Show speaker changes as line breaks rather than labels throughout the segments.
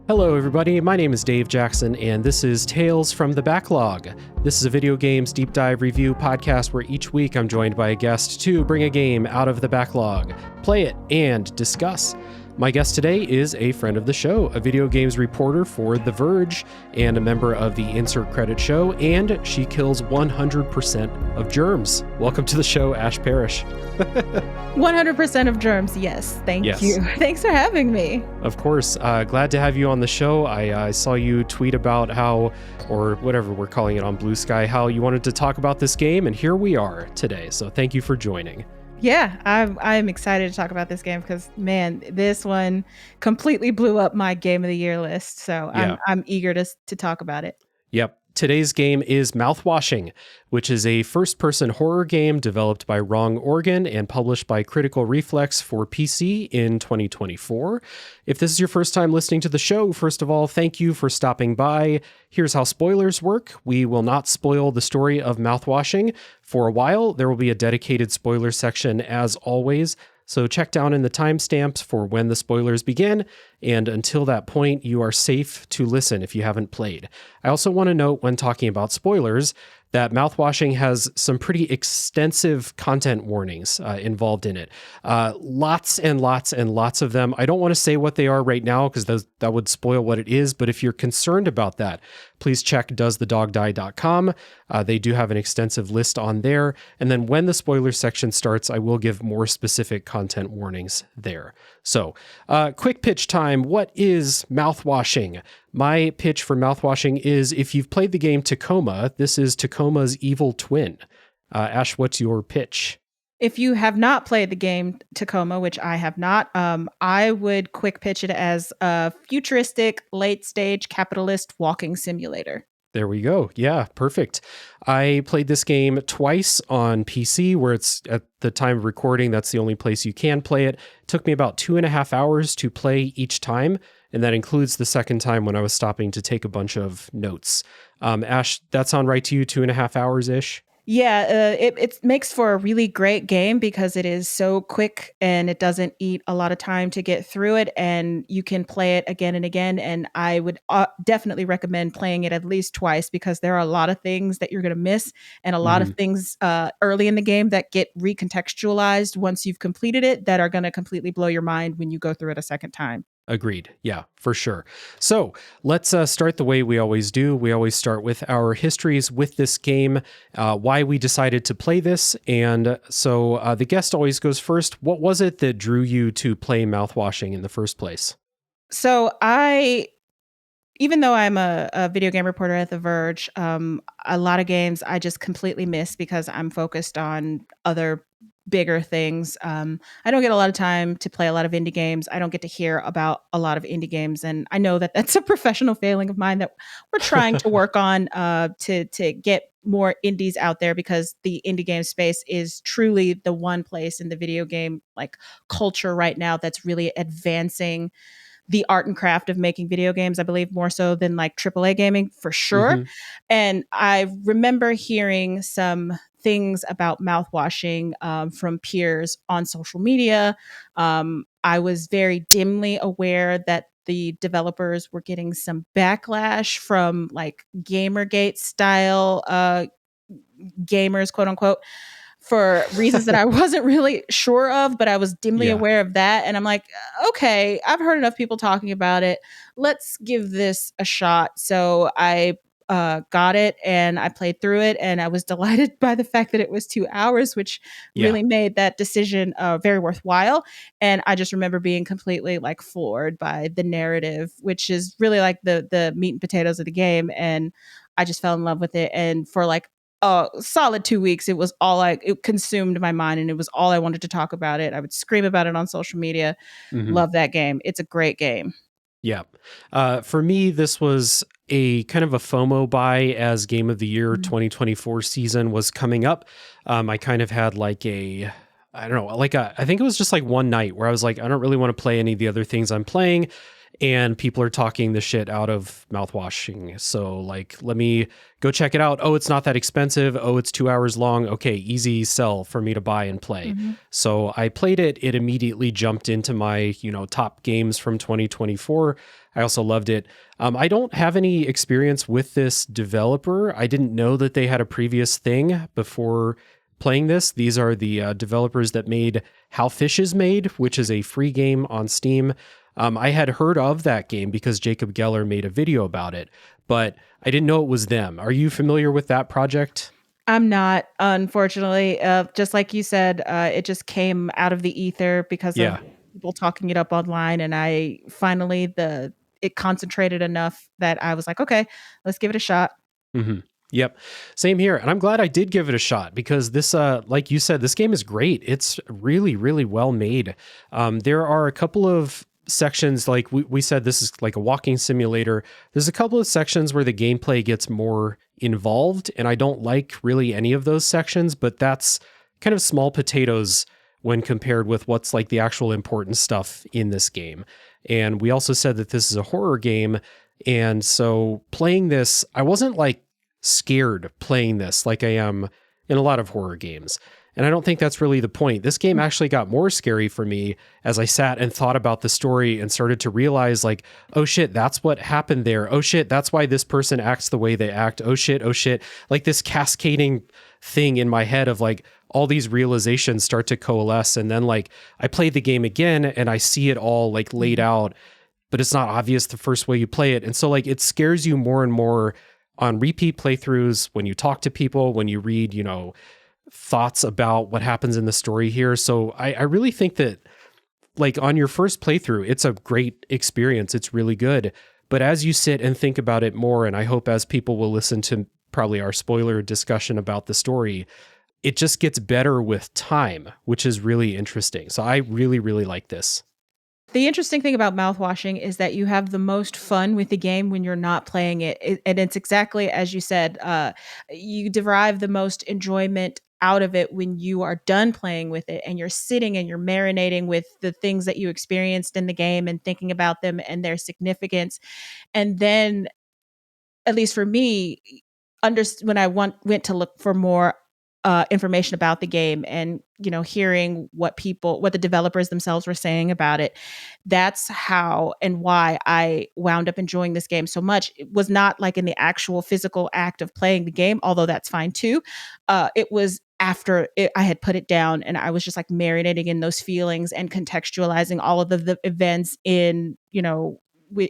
Hello everybody, my name is Dave Jackson and this is Tales from the Backlog. This is a video games deep dive review podcast where each week I'm joined by a guest to bring a game out of the backlog, play it, and discuss. My guest today is a friend of the show, a video games reporter for The Verge and a member of the Insert Credit Show, and she kills 100% of germs. Welcome to the show, Ash Parrish.
100% of germs, yes. Thank you. Thanks for having me.
Of course. Glad to have you on the show. I saw you tweet about how, or whatever we're calling it on Blue Sky, how you wanted to talk about this game, and here we are today. So thank you for joining.
Yeah, I'm excited to talk about this game because, man, this one completely blew up my Game of the Year list. So I'm eager to talk about it.
Yep. Today's game is Mouthwashing, which is a first-person horror game developed by Wrong Organ and published by Critical Reflex for PC in 2024. If this is your first time listening to the show, first of all, thank you for stopping by. Here's how spoilers work. We will not spoil the story of Mouthwashing. For a while, there will be a dedicated spoiler section as always. So check down in the timestamps for when the spoilers begin, and until that point, you are safe to listen if you haven't played. I also want to note when talking about spoilers that Mouthwashing has some pretty extensive content warnings involved in it. Lots and lots and lots of them. I don't want to say what they are right now because that would spoil what it is, but if you're concerned about that, please check doesthedogdie.com. They do have an extensive list on there. And then when the spoiler section starts, I will give more specific content warnings there. So, quick pitch time. What is Mouthwashing? My pitch for Mouthwashing is if you've played the game Tacoma, this is Tacoma's evil twin. Ash, what's your pitch?
If you have not played the game Tacoma, which I have not, I would quick pitch it as a futuristic, late-stage capitalist walking simulator.
There we go. Yeah, perfect. I played this game twice on PC, where it's at the time of recording, that's the only place you can play it. It took me about 2.5 hours to play each time, and that includes the second time when I was stopping to take a bunch of notes. Ash, that sound right to you? 2.5 hours-ish?
Yeah, it makes for a really great game because it is so quick and it doesn't eat a lot of time to get through it, and you can play it again and again. And I would definitely recommend playing it at least twice because there are a lot of things that you're going to miss and a lot of things early in the game that get recontextualized once you've completed it that are going to completely blow your mind when you go through it a second time.
Agreed. Yeah, for sure. So let's start the way we always do. We always start with our histories with this game, why we decided to play this. And so the guest always goes first. What was it that drew you to play Mouthwashing in the first place?
So even though I'm a video game reporter at The Verge, a lot of games I just completely miss because I'm focused on other bigger things. I don't get a lot of time to play a lot of indie games. I don't get to hear about a lot of indie games. And I know that that's a professional failing of mine that we're trying to work on to get more indies out there because the indie game space is truly the one place in the video game like culture right now that's really advancing the art and craft of making video games, I believe more so than like AAA gaming for sure. Mm-hmm. And I remember hearing some things about Mouthwashing from peers on social media. I was very dimly aware that the developers were getting some backlash from like Gamergate style gamers, quote unquote, for reasons that I wasn't really sure of, but I was dimly aware of that. And I'm like, okay, I've heard enough people talking about it. Let's give this a shot. So I got it and I played through it and I was delighted by the fact that it was 2 hours, which really made that decision very worthwhile. And I just remember being completely like floored by the narrative, which is really like the meat and potatoes of the game. And I just fell in love with it. And for like solid 2 weeks, it was it consumed my mind and it was all I wanted to talk about it. I would scream about it on social media. Love that game. It's a great game.
Yeah. For me, this was a kind of a FOMO buy as Game of the Year 2024 season was coming up. I kind of had like I think it was just like one night where I was like, I don't really want to play any of the other things I'm playing. and people are talking the shit out of Mouthwashing. So like, let me go check it out. Oh, it's not that expensive. Oh, it's 2 hours long. Okay, easy sell for me to buy and play. So I played it. It immediately jumped into my, top games from 2024. I also loved it. I don't have any experience with this developer. I didn't know that they had a previous thing before playing this. These are the developers that made How Fish Is Made, which is a free game on Steam. I had heard of that game because Jacob Geller made a video about it, but I didn't know it was them. Are you familiar with that project?
I'm not, unfortunately. Just like you said, it just came out of the ether because of people talking it up online, and I finally it concentrated enough that I was like, okay, let's give it a shot.
Mm-hmm. Yep. Same here. And I'm glad I did give it a shot because this, like you said, this game is great. It's really, really well made. There are a couple of sections, like we said, this is like a walking simulator. There's a couple of sections where the gameplay gets more involved, and I don't like really any of those sections, but that's kind of small potatoes when compared with what's like the actual important stuff in this game. And we also said that this is a horror game. And so playing this, I wasn't like scared playing this like I am in a lot of horror games. And I don't think that's really the point. This game actually got more scary for me as I sat and thought about the story and started to realize like, oh shit, that's what happened there. Oh shit, that's why this person acts the way they act. Oh shit, oh shit. Like this cascading thing in my head of like all these realizations start to coalesce. And then like I played the game again and I see it all like laid out, but it's not obvious the first way you play it. And so like it scares you more and more on repeat playthroughs, when you talk to people, when you read, thoughts about what happens in the story here. So I really think that like on your first playthrough, it's a great experience. It's really good. But as you sit and think about it more, and I hope as people will listen to probably our spoiler discussion about the story, it just gets better with time, which is really interesting. So I really, really like this.
The interesting thing about Mouthwashing is that you have the most fun with the game when you're not playing it. And it's exactly as you said, you derive the most enjoyment out of it when you are done playing with it and you're sitting and you're marinating with the things that you experienced in the game and thinking about them and their significance. And then, at least for me, when I went to look for more information about the game and hearing what the developers themselves were saying about it, that's how and why I wound up enjoying this game so much. It was not like in the actual physical act of playing the game, although that's fine too. It was after I had put it down and I was just like marinating in those feelings and contextualizing all of the events in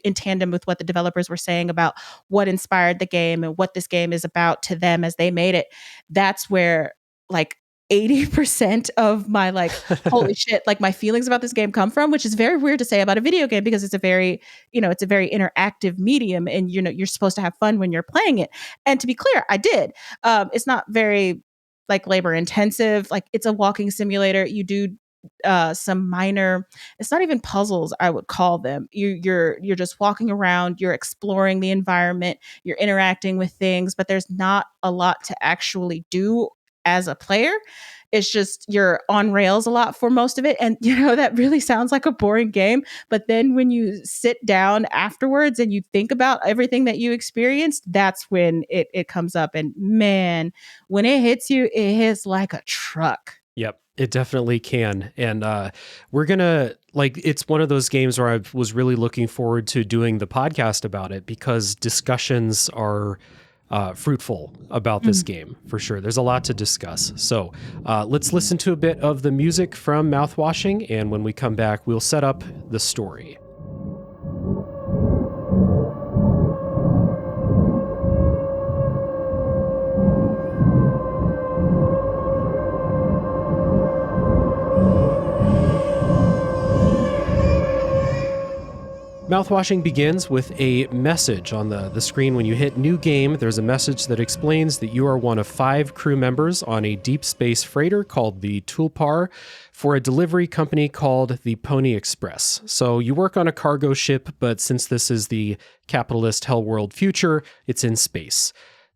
in tandem with what the developers were saying about what inspired the game and what this game is about to them as they made it. That's where like 80% of my like, holy shit, like my feelings about this game come from, which is very weird to say about a video game because it's a very interactive medium and you're supposed to have fun when you're playing it. And to be clear, I did. It's not very like labor intensive. Like it's a walking simulator. You do some minor, it's not even puzzles, I would call them. You're just walking around, you're exploring the environment, you're interacting with things, but there's not a lot to actually do as a player. It's just you're on rails a lot for most of it. And that really sounds like a boring game. But then when you sit down afterwards and you think about everything that you experienced, that's when it comes up. And man, when it hits you, it hits like a truck.
Yep. It definitely can. And we're going to, it's one of those games where I was really looking forward to doing the podcast about it because discussions are fruitful about this game, for sure. There's a lot to discuss. So let's listen to a bit of the music from Mouthwashing, and when we come back, we'll set up the story. Mouthwashing begins with a message on the screen. When you hit new game, there's a message that explains that you are one of 5 crew members on a deep space freighter called the Tulpar for a delivery company called the Pony Express. So you work on a cargo ship, but since this is the capitalist hell world future, it's in space.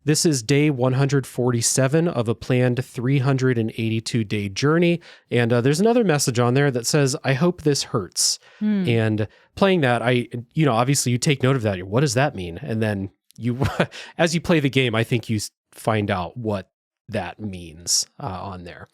This is day 147 of a planned 382-day journey. And there's another message on there that says, I hope this hurts. And playing that, obviously you take note of that. What does that mean? And then you, as you play the game, I think you find out what that means on there.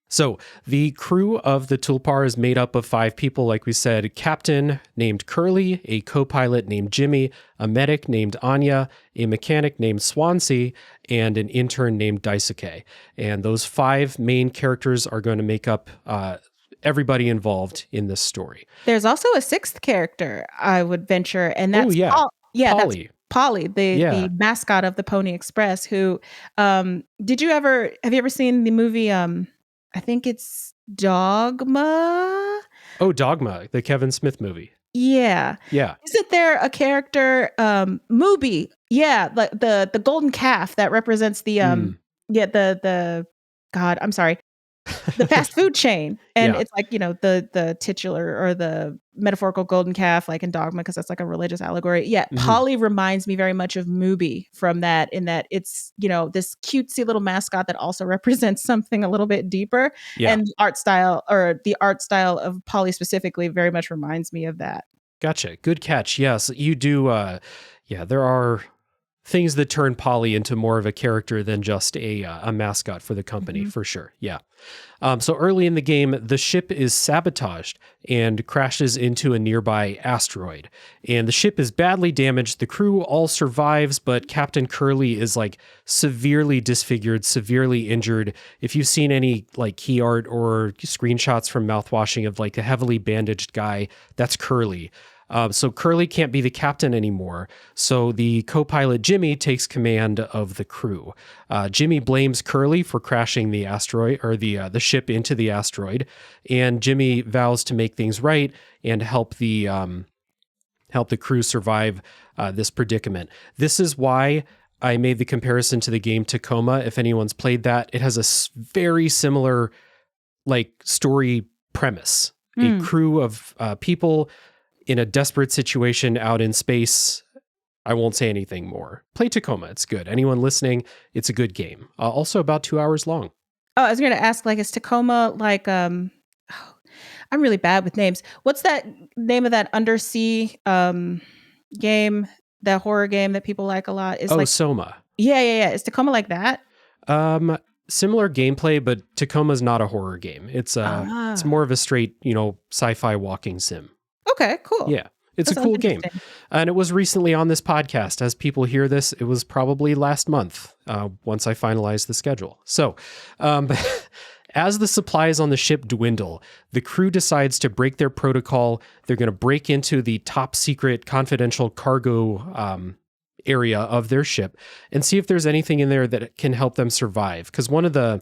So the crew of the Tulpar is made up of 5 people, like we said: a captain named Curly, a co-pilot named Jimmy, a medic named Anya, a mechanic named Swansea, and an intern named Daisuke. And those 5 main characters are going to make up everybody involved in this story.
There's also a 6th character, I would venture, and that's
Polly.
that's Polly, the mascot of the Pony Express. Who have you ever seen the movie? I think it's Dogma.
Oh, Dogma, the Kevin Smith movie.
Yeah. Isn't there a character, Mooby? Yeah, like the golden calf that represents the the God, I'm sorry, the fast food chain, and it's like, the titular or the metaphorical golden calf, like in Dogma, because that's like a religious allegory. Polly reminds me very much of Mooby from that, in that it's, this cutesy little mascot that also represents something a little bit deeper. And the art style of Polly specifically very much reminds me of that.
Gotcha. Good catch. Yes, you do. There are things that turn Polly into more of a character than just a mascot for the company, for sure. Yeah. So early in the game, the ship is sabotaged and crashes into a nearby asteroid. And the ship is badly damaged. The crew all survives, but Captain Curly is like severely disfigured, severely injured. If you've seen any like key art or screenshots from Mouthwashing of like a heavily bandaged guy, that's Curly. So Curly can't be the captain anymore. So the co-pilot Jimmy takes command of the crew. Jimmy blames Curly for crashing the asteroid, or the ship into the asteroid, and Jimmy vows to make things right and help the crew survive this predicament. This is why I made the comparison to the game Tacoma. If anyone's played that, it has a very similar like story premise. A crew of people in a desperate situation out in space. I won't say anything more. Play Tacoma. It's good. Anyone listening, it's a good game. Also about 2 hours long.
Oh, I was going to ask, like, is Tacoma like, I'm really bad with names. What's that name of that undersea game, that horror game that people like a lot?
Soma.
Yeah. Is Tacoma like that?
Similar gameplay, but Tacoma's not a horror game. It's more of a straight, sci-fi walking sim.
Okay, cool.
Yeah, it's a cool game. And it was recently on this podcast. As people hear this, it was probably last month, once I finalized the schedule. So, as the supplies on the ship dwindle, the crew decides to break their protocol. They're going to break into the top secret confidential cargo area of their ship and see if there's anything in there that can help them survive. Because one of the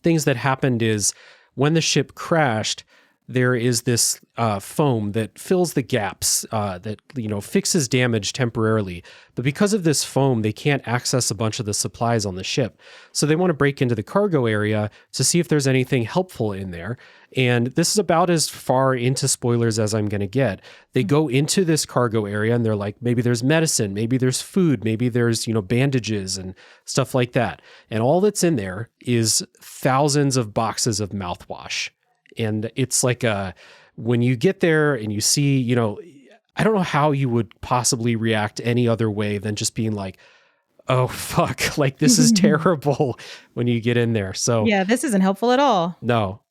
things that happened is when the ship crashed, there is this foam that fills the gaps, that fixes damage temporarily. But because of this foam, they can't access a bunch of the supplies on the ship. So they want to break into the cargo area to see if there's anything helpful in there. And this is about as far into spoilers as I'm going to get. They go into this cargo area and they're like, maybe there's medicine, maybe there's food, maybe there's, bandages and stuff like that. And all that's in there is thousands of boxes of mouthwash. And it's like when you get there and you see, I don't know how you would possibly react any other way than just being like, oh, fuck, like this is terrible when you get in there. So
yeah, this isn't helpful at all.
No,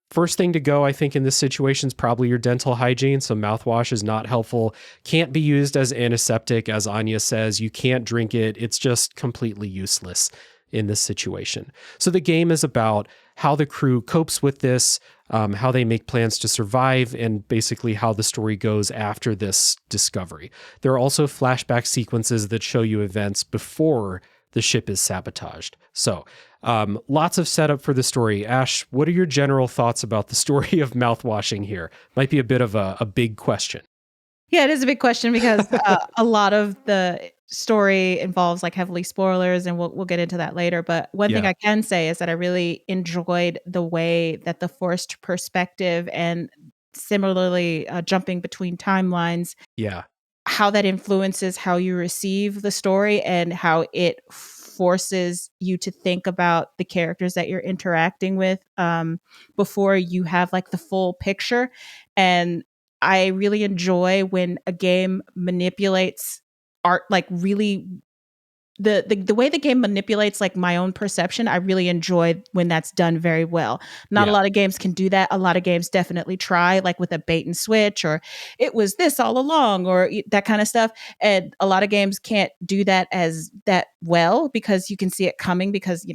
first thing to go, I think in this situation is probably your dental hygiene. So mouthwash is not helpful. Can't be used as antiseptic, as Anya says. You can't drink it. It's just completely useless in this situation. So the game is about how the crew copes with this, how they make plans to survive, and basically how the story goes after this discovery. There are also flashback sequences that show you events before the ship is sabotaged. So lots of setup for the story. Ash, what are your general thoughts about the story of Mouthwashing here? Might be a bit of a big question.
Yeah, it is a big question because a lot of the story involves like heavily spoilers, and we'll get into that later. But one thing I can say is that I really enjoyed the way that the forced perspective and similarly jumping between timelines.
Yeah.
how that influences how you receive the story and how it forces you to think about the characters that you're interacting with before you have like the full picture. And I really enjoy when a game manipulates art, like really the way the game manipulates like my own perception. I really enjoy when that's done very well. Not a
Yeah.
lot of games can do that. A lot of games definitely try, like with a bait and switch, or it was this all along, or that kind of stuff. And a lot of games can't do that as that well because you can see it coming, because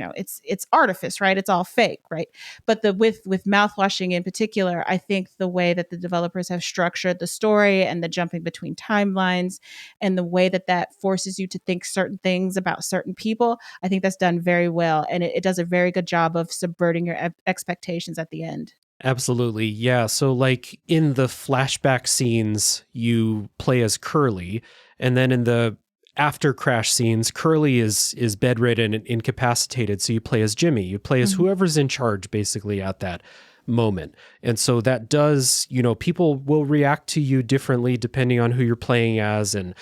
it's artifice, right? It's all fake, right? But the with mouthwashing in particular, I think the way that the developers have structured the story and the jumping between timelines and the way that that forces you to think certain things about certain people, I think that's done very well. And it does a very good job of subverting your expectations at the end.
Absolutely. Yeah. So, like in the flashback scenes, you play as Curly, and then in the after crash scenes, Curly is bedridden and incapacitated. So you play as Jimmy. You play as
Mhm.
whoever's in charge, basically at that moment. And so that does, people will react to you differently depending on who you're playing as, and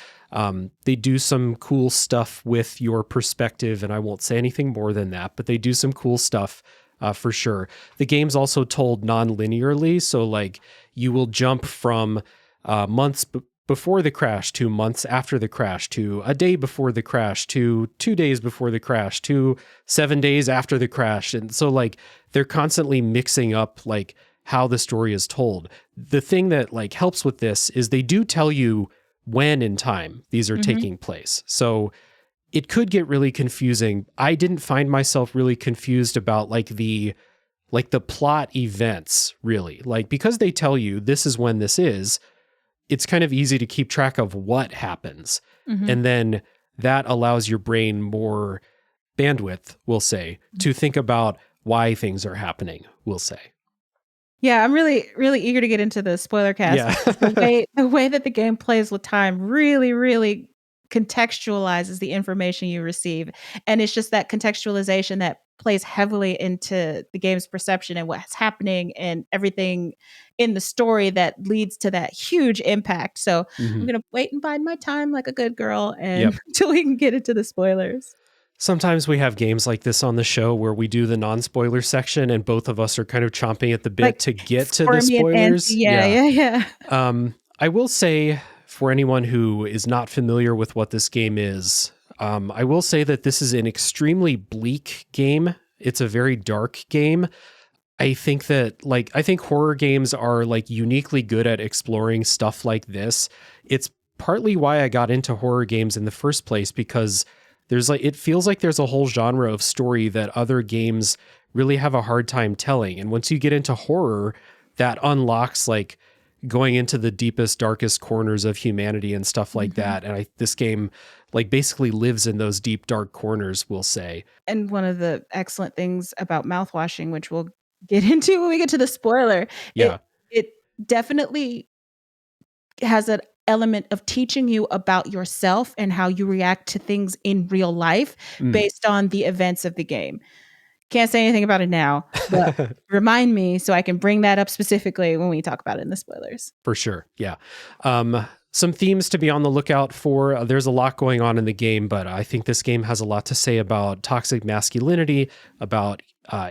they do some cool stuff with your perspective. And I won't say anything more than that, but they do some cool stuff. For sure. The game's also told non-linearly, so like you will jump from months before the crash to months after the crash to a day before the crash to 2 days before the crash to 7 days after the crash. And so like they're constantly mixing up like how the story is told. The thing that like helps with this is they do tell you when in time these are
Mhm.
taking place. So it could get really confusing. I didn't find myself really confused about like the plot events, really. Like, because they tell you this is when this is, it's kind of easy to keep track of what happens.
Mhm.
And then that allows your brain more bandwidth, we'll say, to think about why things are happening, we'll say.
Yeah, I'm really, really eager to get into the spoiler cast
Yeah.
because the way that the game plays with time really, really contextualizes the information you receive. And it's just that contextualization that plays heavily into the game's perception and what's happening and everything in the story that leads to that huge impact. So I'm
Mhm.
gonna wait and bide my time like a good girl and
Yep.
until we can get into the spoilers.
Sometimes we have games like this on the show where we do the non-spoiler section and both of us are kind of chomping at the bit
Like
to get to the
Stormy and Nancy.
spoilers.
Yeah,
Yeah.
yeah, yeah.
I will say, for anyone who is not familiar with what this game is, I will say that this is an extremely bleak game. It's a very dark game. I think that, like, I think horror games are like uniquely good at exploring stuff like this. It's partly why I got into horror games in the first place, because there's like, it feels like there's a whole genre of story that other games really have a hard time telling. And once you get into horror, that unlocks like going into the deepest, darkest corners of humanity and stuff like
Mhm.
that. And this game like basically lives in those deep, dark corners, we'll say.
And one of the excellent things about mouthwashing, which we'll get into when we get to the spoiler,
Yeah.
it definitely has an element of teaching you about yourself and how you react to things in real life
Mm.
based on the events of the game. Can't say anything about it now, but remind me so I can bring that up specifically when we talk about it in the spoilers.
For sure. Yeah. Some themes to be on the lookout for. There's a lot going on in the game, but I think this game has a lot to say about toxic masculinity, about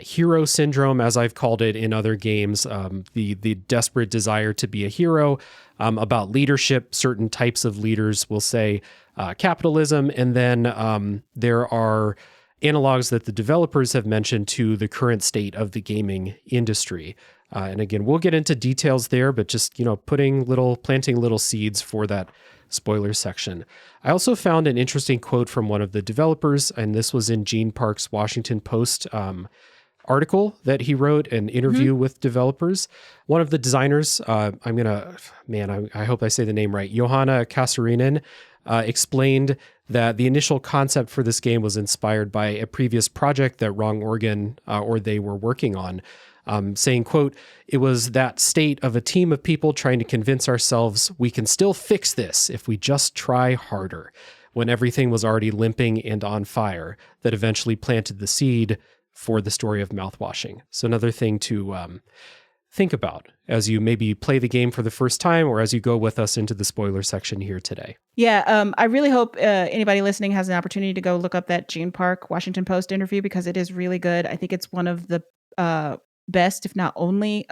hero syndrome, as I've called it in other games, the desperate desire to be a hero, about leadership, certain types of leaders, we'll say, capitalism, and then there are analogues that the developers have mentioned to the current state of the gaming industry. And again, we'll get into details there, but just, planting little seeds for that spoiler section. I also found an interesting quote from one of the developers, and this was in Gene Park's Washington Post article that he wrote, an
Mhm.
interview with developers. One of the designers, I hope I say the name right, Johanna Kasarinen, explained that the initial concept for this game was inspired by a previous project that Wrong Organ or they were working on, saying, quote, "It was that state of a team of people trying to convince ourselves we can still fix this if we just try harder, when everything was already limping and on fire, that eventually planted the seed for the story of mouthwashing." So another thing to think about as you maybe play the game for the first time or as you go with us into the spoiler section here today.
Yeah, I really hope anybody listening has an opportunity to go look up that Gene Park Washington Post interview because it is really good. I think it's one of the best, if not only,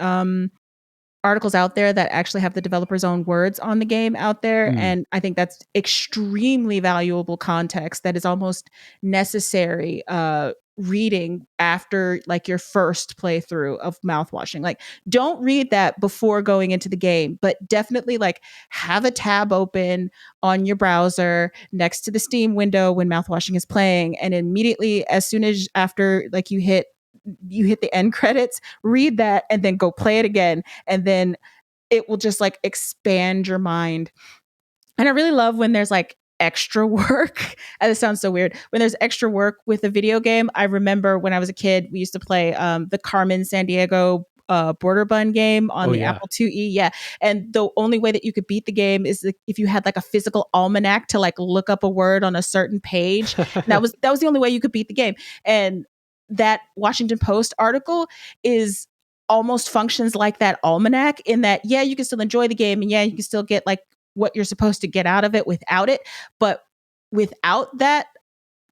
articles out there that actually have the developer's own words on the game out there. And I think that's extremely valuable context that is almost necessary reading after like your first playthrough of Mouthwashing. Like, don't read that before going into the game, but definitely like have a tab open on your browser next to the Steam window when Mouthwashing is playing, and immediately as soon as after like you hit the end credits, read that and then go play it again, and then it will just like expand your mind. And I really love when there's like extra work. And it sounds so weird. When there's extra work with a video game, I remember when I was a kid, we used to play the Carmen Sandiego border bun game on the Apple IIe. Yeah. And the only way that you could beat the game is if you had like a physical almanac to like look up a word on a certain page. And that was the only way you could beat the game. And that Washington Post article is almost functions like that almanac in that, yeah, you can still enjoy the game and yeah, you can still get like what you're supposed to get out of it without it. But without that,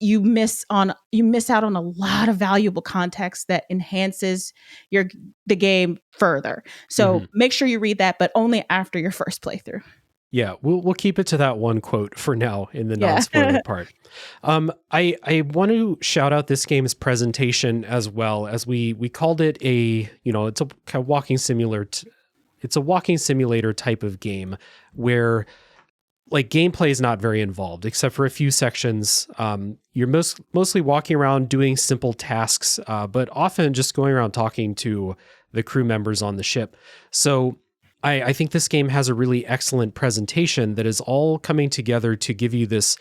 you miss out on a lot of valuable context that enhances the game further. So make sure you read that, but only after your first playthrough.
Yeah, we'll keep it to that one quote for now in the non-spoiler part. I want to shout out this game's presentation as well, as we called it it's a kind of walking simulator. It's a walking simulator type of game where like gameplay is not very involved except for a few sections. You're mostly walking around doing simple tasks, but often just going around talking to the crew members on the ship. So I think this game has a really excellent presentation that is all coming together to give you this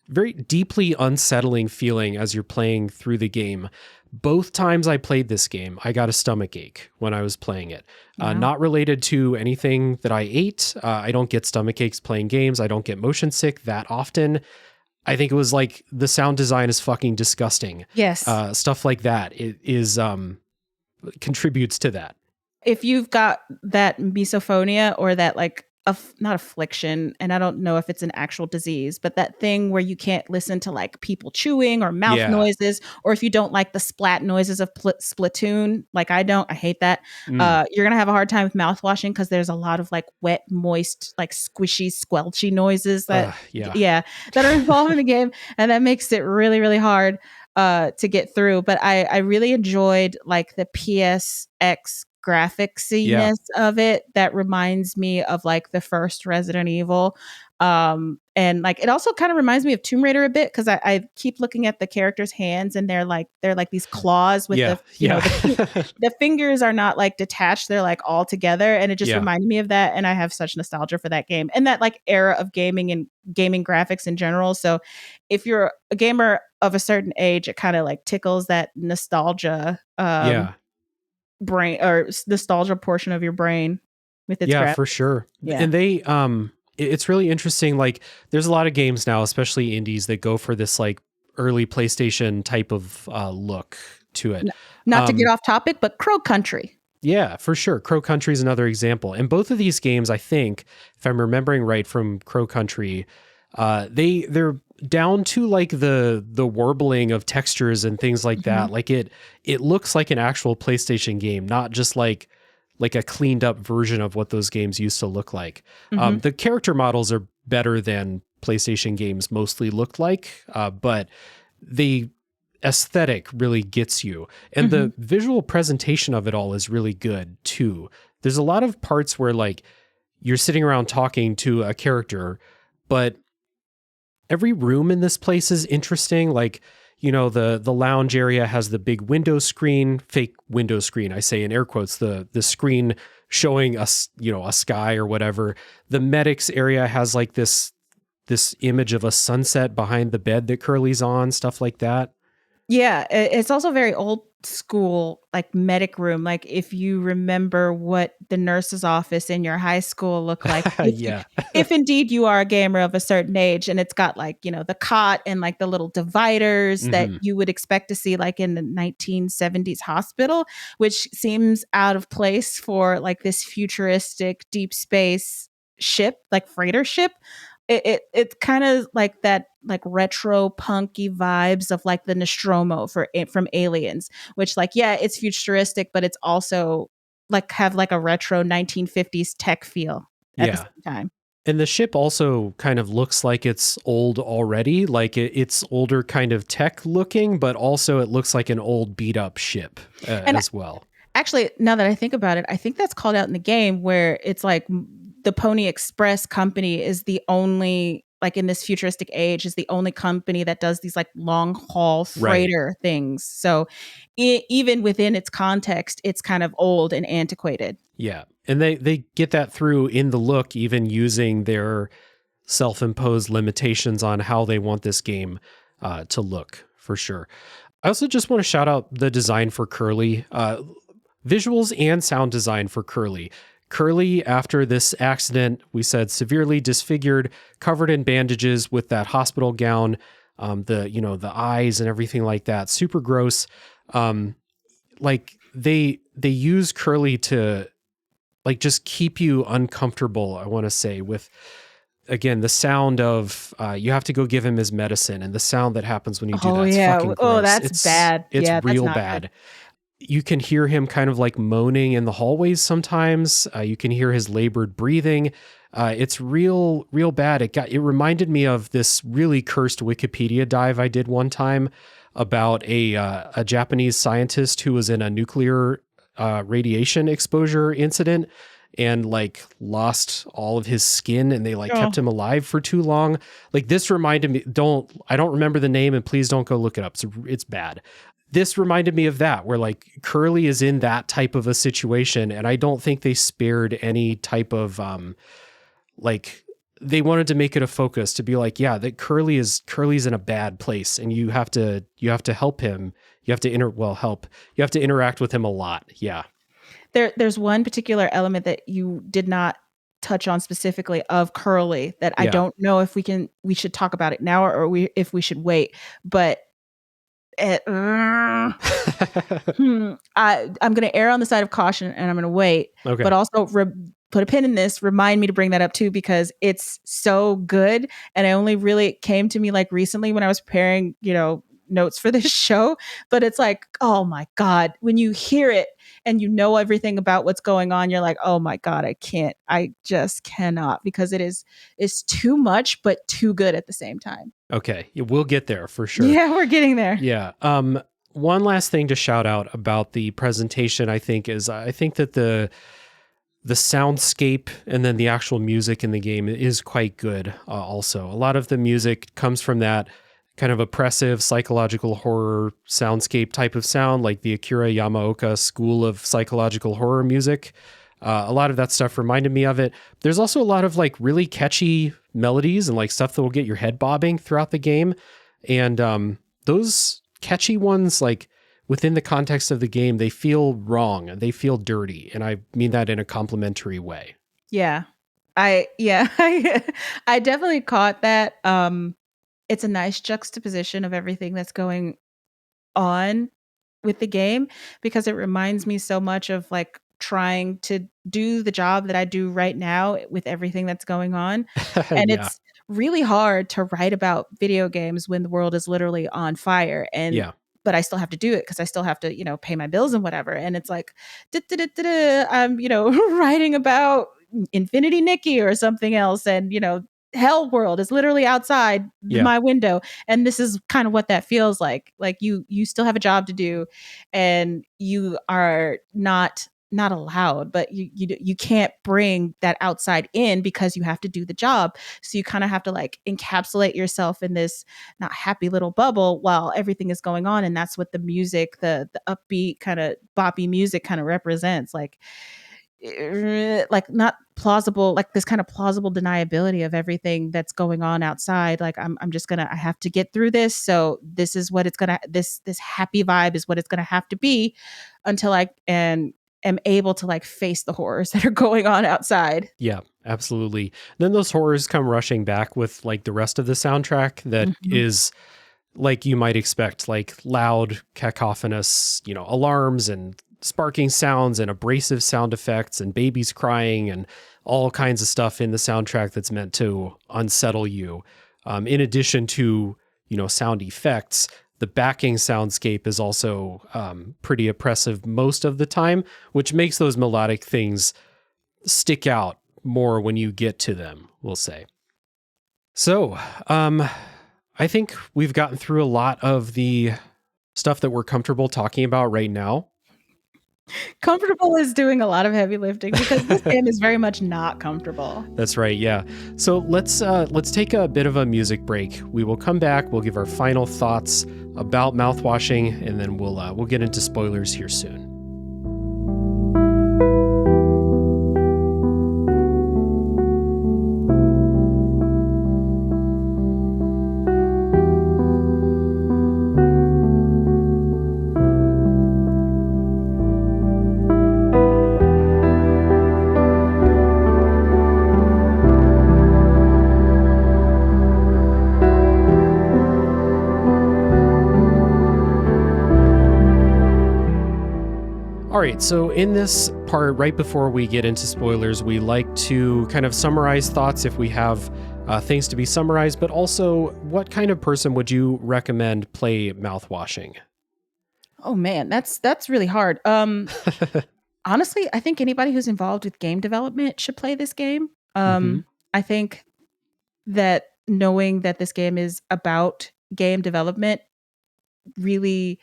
very deeply unsettling feeling as you're playing through the game. Both times I played this game, I got a stomach ache when I was playing it. Wow. Not related to anything that I ate. I don't get stomach aches playing games. I don't get motion sick that often. I think it was like the sound design is fucking disgusting.
Yes.
Stuff like that. It is contributes to that.
If you've got that misophonia or that like not affliction, and I don't know if it's an actual disease, but that thing where you can't listen to like people chewing or mouth noises, or if you don't like the splat noises of Splatoon, like I hate that. You're gonna have a hard time with mouthwashing because there's a lot of like wet, moist, like squishy, squelchy noises that that are involved in the game, and that makes it really, really hard to get through. But I really enjoyed like the PSX graphiciness of it that reminds me of like the first Resident Evil. And like it also kind of reminds me of Tomb Raider a bit because I keep looking at the characters' hands and they're like these claws with the fingers are not like detached, they're like all together, and it just reminded me of that. And I have such nostalgia for that game and that like era of gaming and gaming graphics in general. So if you're a gamer of a certain age, it kind of like tickles that nostalgia brain or nostalgia portion of your brain with its graphics.
For sure. And they it's really interesting, like there's a lot of games now, especially indies, that go for this like early PlayStation type of look to it.
Not to get off topic, but Crow Country.
Yeah, for sure. Crow Country is another example. And both of these games, I think, if I'm remembering right from Crow Country, they're down to like the warbling of textures and things like that. Like it looks like an actual PlayStation game, not just like a cleaned up version of what those games used to look like. The character models are better than PlayStation games mostly looked like, but the aesthetic really gets you. And the visual presentation of it all is really good too. There's a lot of parts where like you're sitting around talking to a character, but every room in this place is interesting. Like, you know, the lounge area has the big window screen, fake window screen, I say in air quotes, the screen showing us, you know, a sky or whatever. The medics area has like this image of a sunset behind the bed that Curly's on, stuff like that.
Yeah, it's also very old school, like medic room. Like if you remember what the nurse's office in your high school looked like,
Yeah.
if indeed you are a gamer of a certain age, and it's got like the cot and like the little dividers that
Hmm.
you would expect to see like in the 1970s hospital, which seems out of place for like this futuristic deep space ship, like freighter ship. It's kind of like that like retro punky vibes of like the Nostromo from Aliens, which like yeah, it's futuristic, but it's also like have like a retro 1950s tech feel at the
Yeah.
same time.
And the ship also kind of looks like it's old already, like it's older kind of tech looking, but also it looks like an old beat up ship
And
as well.
actually, now that I think about it, I think that's called out in the game where it's like the Pony Express company is the only, like in this futuristic age, is the only company that does these like long haul
Right.
freighter things. So even within its context, it's kind of old and antiquated.
Yeah. And they get that through in the look, even using their self-imposed limitations on how they want this game to look, for sure. I also just want to shout out the design for Curly, visuals and sound design for Curly. Curly, after this accident, we said severely disfigured, covered in bandages with that hospital gown, the eyes and everything like that, super gross. Like they use Curly to like just keep you uncomfortable. I want to say with again the sound of you have to go give him his medicine, and the sound that happens when you do
Oh
that's
yeah.
fucking
Oh,
gross.
that's bad.
It's
Yeah, that's
real
not good.
bad. You can hear him kind of like moaning in the hallways sometimes. You can hear his labored breathing. It's real bad. It reminded me of this really cursed Wikipedia dive I did one time about a Japanese scientist who was in a nuclear radiation exposure incident and like lost all of his skin, and they like kept
Oh.
him alive for too long. Like this reminded me, I don't remember the name, and please don't go look it up. It's bad. This reminded me of that, where like Curly is in that type of a situation, and I don't think they spared any type of like they wanted to make it a focus to be like, yeah, that Curly's in a bad place, and you have to help him. You have to help. You have to interact with him a lot. Yeah.
There's one particular element that you did not touch on specifically of Curly that I
Yeah.
don't know if we should talk about it now, or if we should wait. But it, I'm going to err on the side of caution, and I'm going to wait, but
Okay.
also put a pin in this. Remind me to bring that up too, because it's so good. And I only really came to me like recently when I was preparing, notes for this show. But it's like, oh my God, when you hear it and you know everything about what's going on, you're like, oh my God, I just cannot, because it's too much, but too good at the same time.
Okay. Yeah, we'll get there for sure.
Yeah, we're getting there.
Yeah. One last thing to shout out about the presentation, I think, is I think that the soundscape and then the actual music in the game is quite good. Also, a lot of the music comes from that kind of oppressive psychological horror soundscape type of sound, like the Akira Yamaoka school of psychological horror music. A lot of that stuff reminded me of it. There's also a lot of like really catchy melodies and like stuff that will get your head bobbing throughout the game. And those catchy ones, like within the context of the game, they feel wrong. They feel dirty. And I mean that in a complimentary way.
Yeah. I definitely caught that. It's a nice juxtaposition of everything that's going on with the game, because it reminds me so much of like trying to do the job that I do right now with everything that's going on. And
Yeah.
it's really hard to write about video games when the world is literally on fire, and
Yeah.
but I still have to do it because I still have to, pay my bills and whatever. And it's like, I'm, writing about Infinity Nikki or something else, and Hell World is literally outside
Yeah.
my window, and this is kind of what that feels like. Like you still have a job to do, and you are not allowed, but you can't bring that outside in because you have to do the job. So you kind of have to like encapsulate yourself in this not happy little bubble while everything is going on. And that's what the music, the upbeat kind of boppy music kind of represents. Like like not plausible, like this kind of plausible deniability of everything that's going on outside. Like I'm just gonna, I have to get through this. So this is what it's gonna, this happy vibe is what it's gonna have to be until I am able to like face the horrors that are going on outside.
Yeah, absolutely. Then those horrors come rushing back with like the rest of the soundtrack that
Mhm.
is like you might expect, like loud, cacophonous, alarms and sparking sounds and abrasive sound effects and babies crying and all kinds of stuff in the soundtrack that's meant to unsettle you. In addition to, sound effects, the backing soundscape is also pretty oppressive most of the time, which makes those melodic things stick out more when you get to them, we'll say. So, I think we've gotten through a lot of the stuff that we're comfortable talking about right now.
Comfortable is doing a lot of heavy lifting because this game is very much not comfortable.
That's right, yeah. So let's take a bit of a music break. We will come back. We'll give our final thoughts about mouthwashing, and then we'll get into spoilers here soon. All right, so in this part, right before we get into spoilers, we like to kind of summarize thoughts if we have things to be summarized, but also what kind of person would you recommend play mouthwashing?
Oh man, that's really hard. Honestly, I think anybody who's involved with game development should play this game.
Mm-hmm.
I think that knowing that this game is about game development really,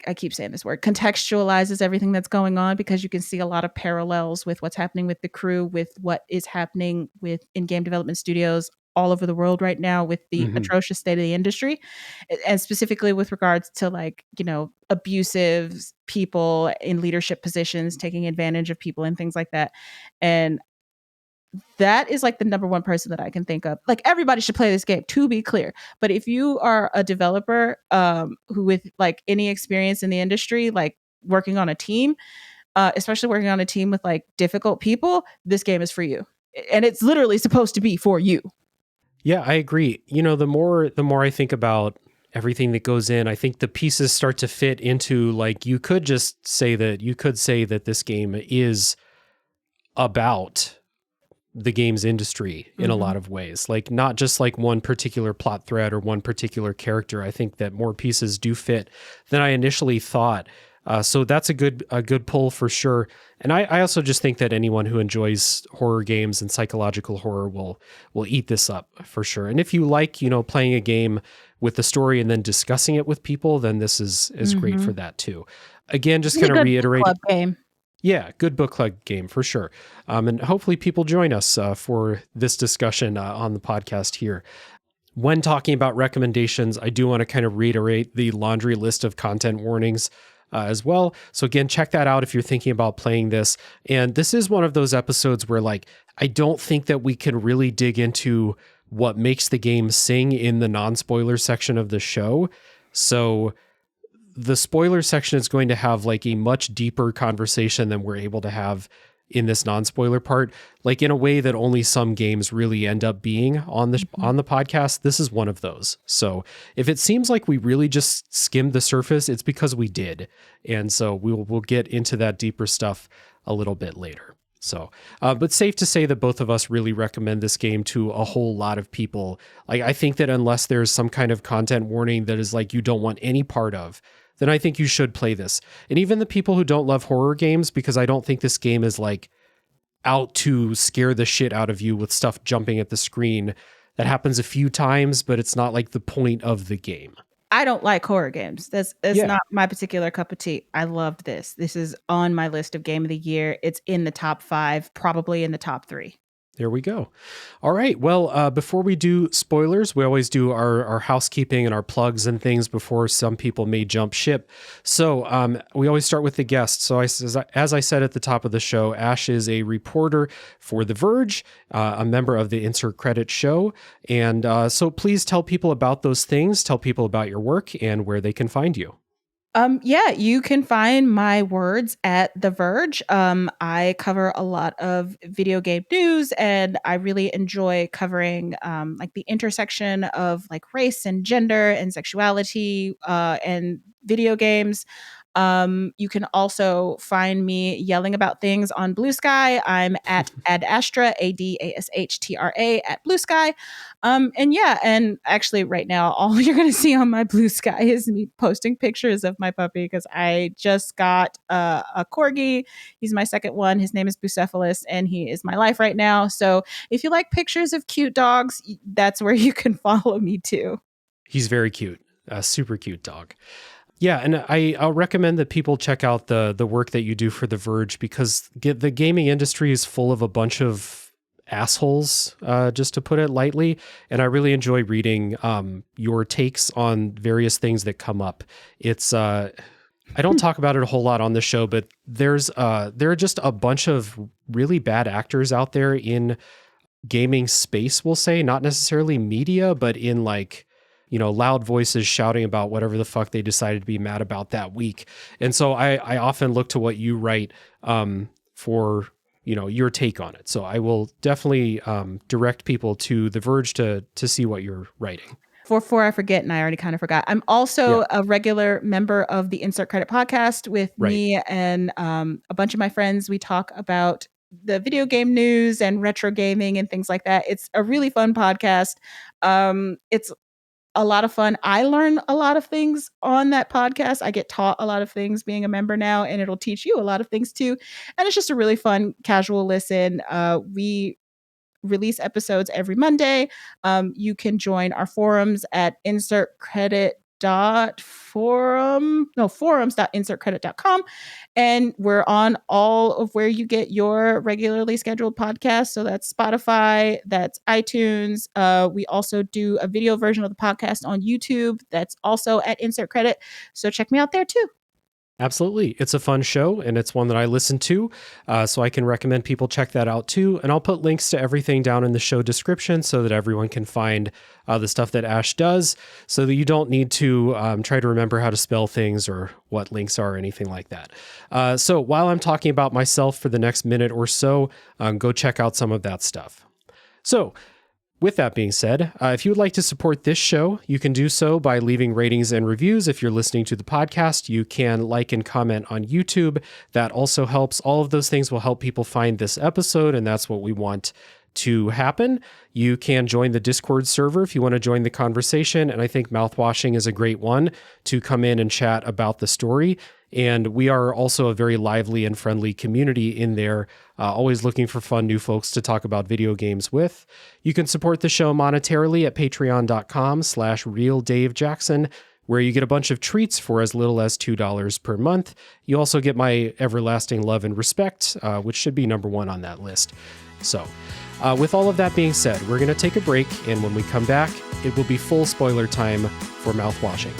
I keep saying this word, contextualizes everything that's going on because you can see a lot of parallels with what's happening with the crew, with what is happening with in-game development studios all over the world right now with the
Mm-hmm.
atrocious state of the industry, and specifically with regards to like, abusive people in leadership positions taking advantage of people and things like that. And that is like the number one person that I can think of. Like everybody should play this game, to be clear. But if you are a developer who with like any experience in the industry, like working on a team, especially working on a team with like difficult people, this game is for you. And it's literally supposed to be for you.
Yeah, I agree. The more I think about everything that goes in, I think the pieces start to fit into like you could say that this game is about the games industry in a
Mhm.
lot of ways. Like not just like one particular plot thread or one particular character. I think that more pieces do fit than I initially thought. So that's a good pull for sure. And I also just think that anyone who enjoys horror games and psychological horror will eat this up for sure. And if you like, playing a game with the story and then discussing it with people, then this is great for
Mhm.
that too. Again, just
Really
kind of
good book
reiterate.
club game.
Yeah, good book club game for sure. And hopefully people join us for this discussion on the podcast here. When talking about recommendations, I do want to kind of reiterate the laundry list of content warnings as well. So again, check that out if you're thinking about playing this. And this is one of those episodes where like, I don't think that we can really dig into what makes the game sing in the non-spoiler section of the show. So the spoiler section is going to have like a much deeper conversation than we're able to have in this non-spoiler part, like in a way that only some games really end up being on
Mhm.
the podcast. This is one of those. So if it seems like we really just skimmed the surface, it's because we did. And so we'll get into that deeper stuff a little bit later. So, but safe to say that both of us really recommend this game to a whole lot of people. Like, I think that unless there's some kind of content warning that is like you don't want any part of, then I think you should play this. And even the people who don't love horror games, because I don't think this game is like out to scare the shit out of you with stuff jumping at the screen. That happens a few times, but it's not like the point of the game.
I don't like horror games. That's
Yeah.
not my particular cup of tea. I loved this. This is on my list of game of the year. It's in the top 5, probably in the top 3.
There we go. All right. Well, before we do spoilers, we always do our housekeeping and our plugs and things before some people may jump ship. So we always start with the guest. So as I said at the top of the show, Ash is a reporter for The Verge, a member of the Insert Credit show. And so please tell people about those things, tell people about your work and where they can find you.
Yeah, you can find my words at The Verge. I cover a lot of video game news, and I really enjoy covering like the intersection of like race and gender and sexuality and video games. You can also find me yelling about things on Blue Sky. I'm at Ad Astra, ADASHTRA at Blue Sky. And actually right now, all you're going to see on my Blue Sky is me posting pictures of my puppy because I just got a corgi. He's my second one. His name is Bucephalus and he is my life right now. So if you like pictures of cute dogs, that's where you can follow me too.
He's very cute, a super cute dog. Yeah, and I'll recommend that people check out the work that you do for The Verge because the gaming industry is full of a bunch of assholes, just to put it lightly. And I really enjoy reading your takes on various things that come up. It's I don't talk about it a whole lot on the show, but there are just a bunch of really bad actors out there in gaming space, we'll say, not necessarily media, but in like, loud voices shouting about whatever the fuck they decided to be mad about that week. And so I often look to what you write for, your take on it. So I will definitely direct people to The Verge to see what you're writing.
Before I forget, and I already kind of forgot, I'm also a regular member of the Insert Credit podcast with me and a bunch of my friends. We talk about the video game news and retro gaming and things like that. It's a really fun podcast. It's a lot of fun. I learn a lot of things on that podcast. I get taught a lot of things being a member now, and it'll teach you a lot of things too. And it's just a really fun, casual listen. We release episodes every Monday. You can join our forums at forums.insertcredit.com. And we're on all of where you get your regularly scheduled podcasts. So that's Spotify, that's iTunes. We also do a video version of the podcast on YouTube. That's also at Insert Credit. So check me out there too.
Absolutely. It's a fun show, and it's one that I listen to, so I can recommend people check that out too. And I'll put links to everything down in the show description so that everyone can find the stuff that Ash does, so that you don't need to try to remember how to spell things or what links are or anything like that. So while I'm talking about myself for the next minute or so, go check out some of that stuff. So with that being said, if you would like to support this show, you can do so by leaving ratings and reviews. If you're listening to the podcast, you can like and comment on YouTube. That also helps. All of those things will help people find this episode, and that's what we want to happen. You can join the Discord server if you want to join the conversation, and I think Mouthwashing is a great one to come in and chat about the story. And we are also a very lively and friendly community in there, always looking for fun new folks to talk about video games with. You can support the show monetarily at patreon.com/realdavejackson, where you get a bunch of treats for as little as $2 per month. You also get my everlasting love and respect, which should be number one on that list. So with all of that being said, we're going to take a break, and when we come back, it will be full spoiler time for Mouthwashing.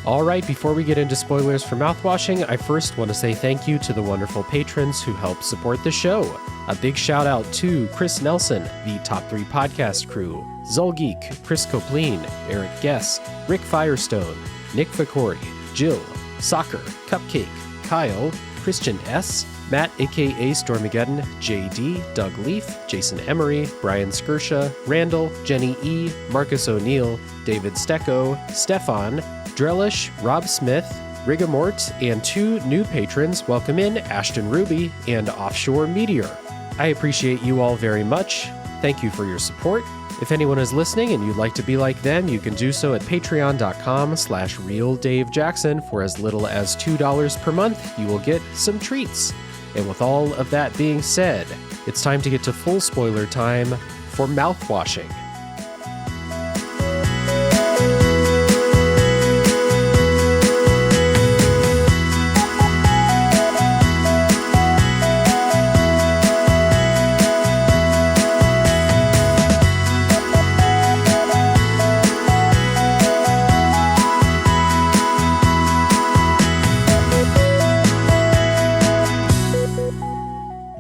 All right, before we get into spoilers for Mouthwashing, I first want to say thank you to the wonderful patrons who help support the show. A big shout out to Chris Nelson, the Top 3 Podcast crew, Zulgeek, Chris Copleen, Eric Guess, Rick Firestone, Nick Vicori, Jill, Soccer, Cupcake, Kyle, Christian S., Matt aka Stormageddon, JD, Doug Leaf, Jason Emery, Brian Skirsha, Randall, Jenny E., Marcus O'Neill, David Stecco, Stefan, Drellish, Rob Smith, Rigamort, and 2 new patrons. Welcome in Ashton Ruby and Offshore Meteor. I appreciate you all very much. Thank you for your support. If anyone is listening and you'd like to be like them, you can do so at patreon.com/realdavejackson. For as little as $2 per month, you will get some treats. And with all of that being said, It's time to get to full spoiler time for Mouthwashing.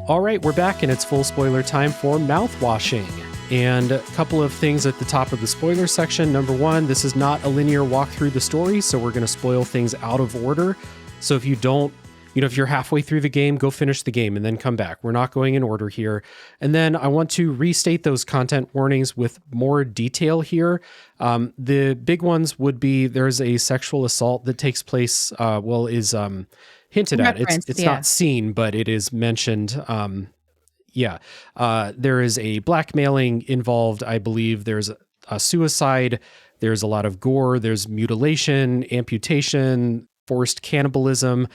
All right, we're back and it's full spoiler time for Mouthwashing. And a couple of things at the top of the spoiler section. Number one, this is not a linear walk through the story, so we're going to spoil things out of order. So if you don't, if you're halfway through the game, go finish the game and then come back. We're not going in order here. And then I want to restate those content warnings with more detail here. The big ones would be there's a sexual assault that takes place, hinted at. It's not seen, but it is mentioned. There is a blackmailing involved. I believe there's a suicide. There's a lot of gore. There's mutilation, amputation, forced cannibalism,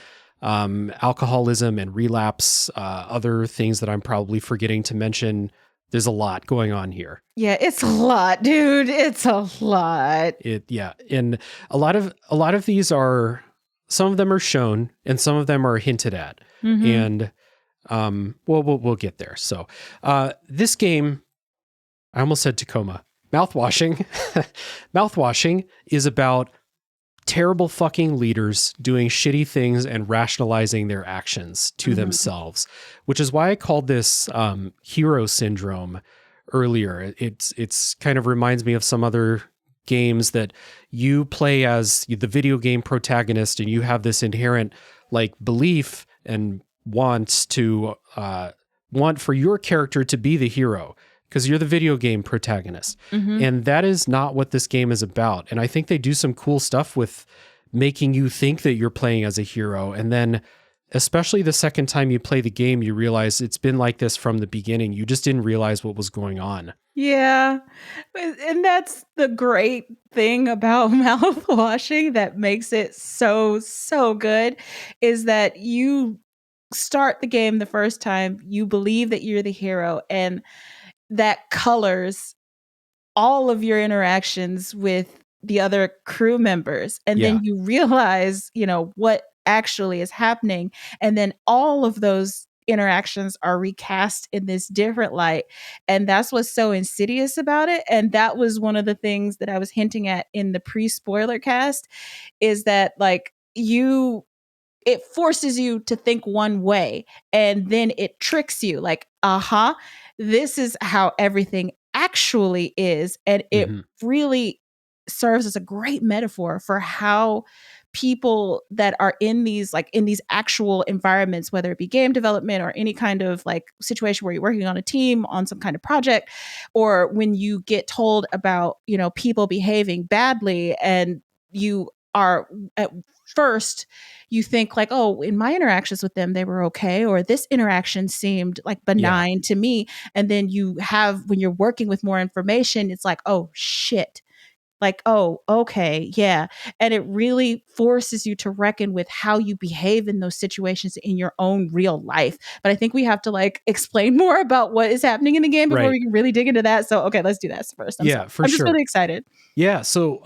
alcoholism and relapse, other things that I'm probably forgetting to mention. There's a lot going on here.
Yeah, it's a lot, dude. It's a lot.
And a lot of these are, some of them are shown and some of them are hinted at. Mm-hmm. And we'll get there. So this game, I almost said Tacoma. Mouthwashing. Mouthwashing is about terrible fucking leaders doing shitty things and rationalizing their actions to themselves, which is why I called this hero syndrome earlier. It's kind of reminds me of some other games that you play as the video game protagonist and you have this inherent like belief and want for your character to be the hero because you're the video game protagonist. Mm-hmm. And that is not what this game is about. And I think they do some cool stuff with making you think that you're playing as a hero. And then especially the second time you play the game, you realize it's been like this from the beginning. You just didn't realize what was going on.
Yeah. And that's the great thing about Mouthwashing that makes it so good is that you start the game the first time, you believe that you're the hero, and that colors all of your interactions with the other crew members. And then you realize, what actually is happening. And then all of those interactions are recast in this different light. And that's what's so insidious about it. And that was one of the things that I was hinting at in the pre-spoiler cast is that it forces you to think one way and then it tricks you like, this is how everything actually is. And it really serves as a great metaphor for how people that are in these actual environments, whether it be game development or any kind of like situation where you're working on a team on some kind of project, or when you get told about, people behaving badly and you are at first you think like, oh, in my interactions with them, they were okay, or this interaction seemed like benign to me. And then when you're working with more information, it's like, oh shit. Like, oh, okay, yeah. And it really forces you to reckon with how you behave in those situations in your own real life. But I think we have to like explain more about what is happening in the game before we can really dig into that. So, okay, let's do that first. I'm just really excited.
Yeah. So,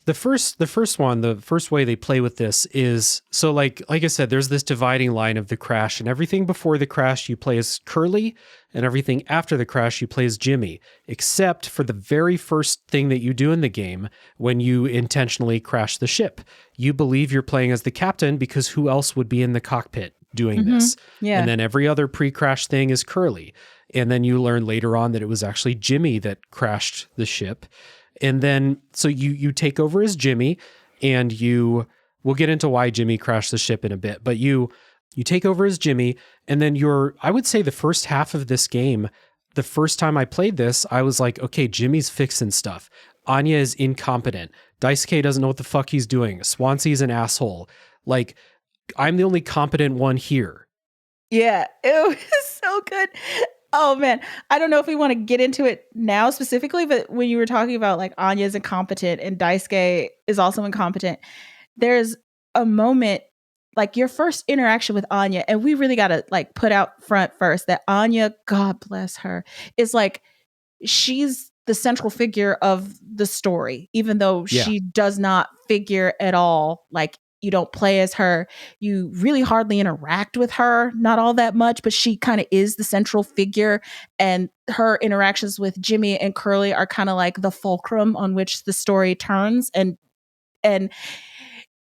the first way they play with this is, so like I said, there's this dividing line of the crash, and everything before the crash you play as Curly, and everything after the crash you play as Jimmy, except for the very first thing that you do in the game when you intentionally crash the ship. You believe you're playing as the captain because who else would be in the cockpit doing this? Yeah. And then every other pre-crash thing is Curly. And then you learn later on that it was actually Jimmy that crashed the ship. And then, so you take over as Jimmy, and we'll get into why Jimmy crashed the ship in a bit, but you take over as Jimmy, and then I would say the first half of this game, the first time I played this, I was like, okay, Jimmy's fixing stuff. Anya is incompetent. Daisuke doesn't know what the fuck he's doing. Swansea's an asshole. Like, I'm the only competent one here.
Yeah, it was so good. Oh man, I don't know if we want to get into it now specifically, but when you were talking about like Anya's incompetent and Daisuke is also incompetent, there's a moment like your first interaction with Anya, and we really got to like put out front first that Anya, God bless her, is like, she's the central figure of the story, even though she does not figure at all. Like, you don't play as her, you really hardly interact with her, not all that much, but she kind of is the central figure. And her interactions with Jimmy and Curly are kind of like the fulcrum on which the story turns. And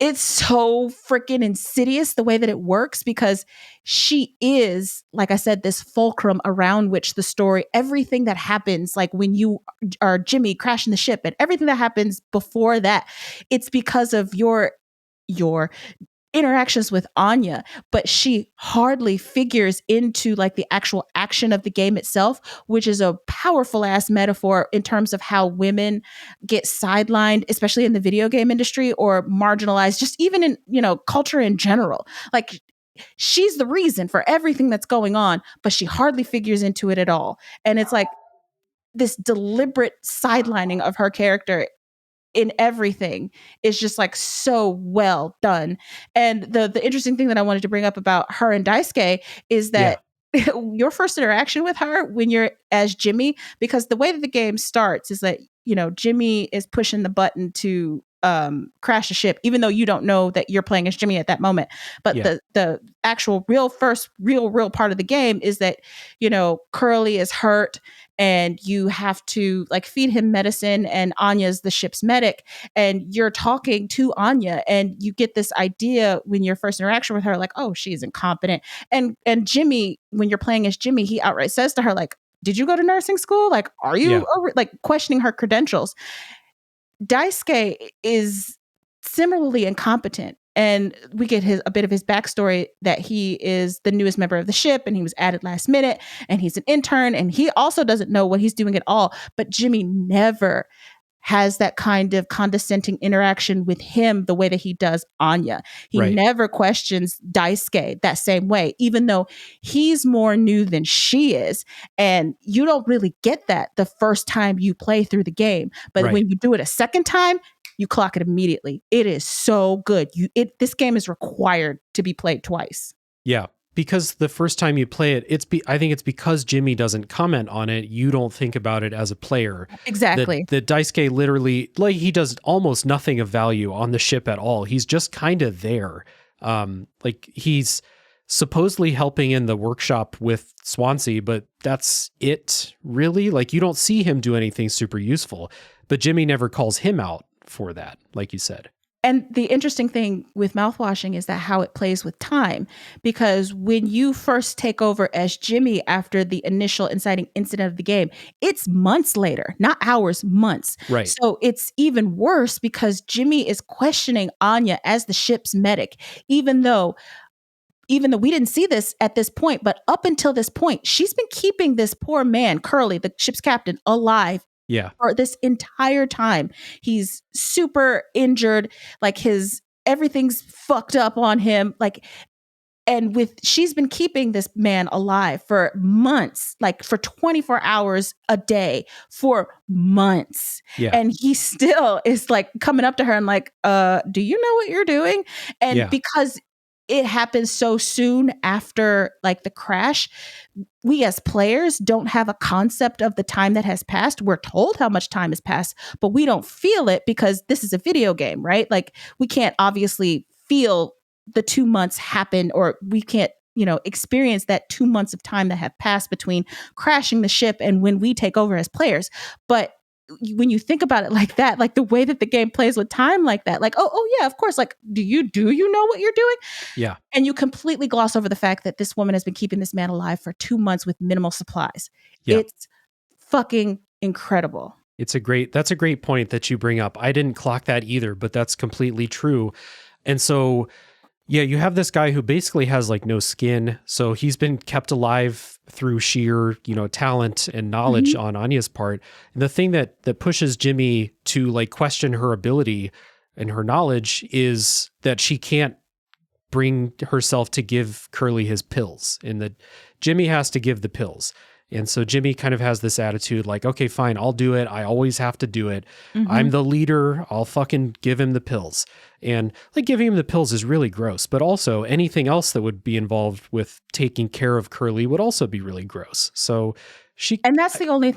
it's so freaking insidious the way that it works, because she is, like I said, this fulcrum around which the story, everything that happens, like when you are Jimmy crashing the ship and everything that happens before that, it's because of your interactions with Anya, but she hardly figures into like the actual action of the game itself, which is a powerful ass metaphor in terms of how women get sidelined, especially in the video game industry, or marginalized, just even in, culture in general. Like, she's the reason for everything that's going on, but she hardly figures into it at all. And it's like this deliberate sidelining of her character in everything is just like so well done. And the interesting thing that I wanted to bring up about her and Daisuke is that your first interaction with her when you're as Jimmy, because the way that the game starts is that, Jimmy is pushing the button to crash the ship, even though you don't know that you're playing as Jimmy at that moment. But the actual real part of the game is that, Curly is hurt and you have to like feed him medicine, and Anya's the ship's medic, and you're talking to Anya, and you get this idea when your first interaction with her, like, oh, she's incompetent. And Jimmy, when you're playing as Jimmy, he outright says to her, like, did you go to nursing school? Like, are you like questioning her credentials? Daisuke is similarly incompetent. And we get a bit of his backstory that he is the newest member of the ship and he was added last minute and he's an intern and he also doesn't know what he's doing at all. But Jimmy never has that kind of condescending interaction with him the way that he does Anya. He never questions Daisuke that same way, even though he's more new than she is. And you don't really get that the first time you play through the game. But when you do it a second time, you clock it immediately. It is so good. This game is required to be played twice.
Yeah, because the first time you play it, I think it's because Jimmy doesn't comment on it. You don't think about it as a player.
Exactly.
The Daisuke literally, like, he does almost nothing of value on the ship at all. He's just kind of there. Like, he's supposedly helping in the workshop with Swansea, but that's it, really. Like, you don't see him do anything super useful, but Jimmy never calls him out for that, like you said.
And the interesting thing with Mouthwashing is that how it plays with time, because when you first take over as Jimmy after the initial inciting incident of the game, it's months later, not hours, months.
Right.
So it's even worse because Jimmy is questioning Anya as the ship's medic, even though we didn't see this at this point, but up until this point, she's been keeping this poor man, Curly, the ship's captain, alive.
Yeah.
For this entire time. He's super injured, like everything's fucked up on him, like, and she's been keeping this man alive for months, like for 24 hours a day for months.
Yeah.
And he still is like coming up to her and like, do you know what you're doing? And because it happens so soon after like the crash, we as players don't have a concept of the time that has passed. We're told how much time has passed, but we don't feel it because this is a video game, right? Like, we can't obviously feel the 2 months happen, or we can't, experience that 2 months of time that have passed between crashing the ship and when we take over as players. But when you think about it like that, like the way that the game plays with time like that, like, oh yeah, of course. Like, do you know what you're doing?
Yeah. And
you completely gloss over the fact that this woman has been keeping this man alive for 2 months with minimal supplies.
Yeah.
It's fucking incredible.
That's a great point that you bring up. I didn't clock that either, but that's completely true. And so, yeah, you have this guy who basically has like no skin. So he's been kept alive through sheer, talent and knowledge on Anya's part. And the thing that pushes Jimmy to like question her ability and her knowledge is that she can't bring herself to give Curly his pills, and that Jimmy has to give the pills. And so Jimmy kind of has this attitude like, okay, fine, I'll do it. I always have to do it.
Mm-hmm.
I'm the leader. I'll fucking give him the pills. And like giving him the pills is really gross, but also anything else that would be involved with taking care of Curly would also be really gross. So
and that's the only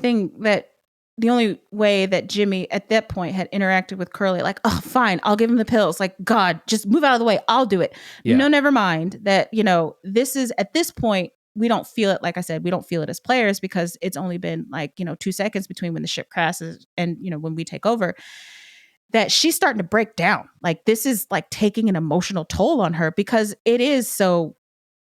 way that Jimmy at that point had interacted with Curly, like, oh, fine, I'll give him the pills. Like, God, just move out of the way. I'll do it.
Yeah.
No, never mind that, this is at this point, we don't feel it. Like I said, we don't feel it as players because it's only been like, 2 seconds between when the ship crashes and, when we take over, that she's starting to break down. Like, this is like taking an emotional toll on her because it is so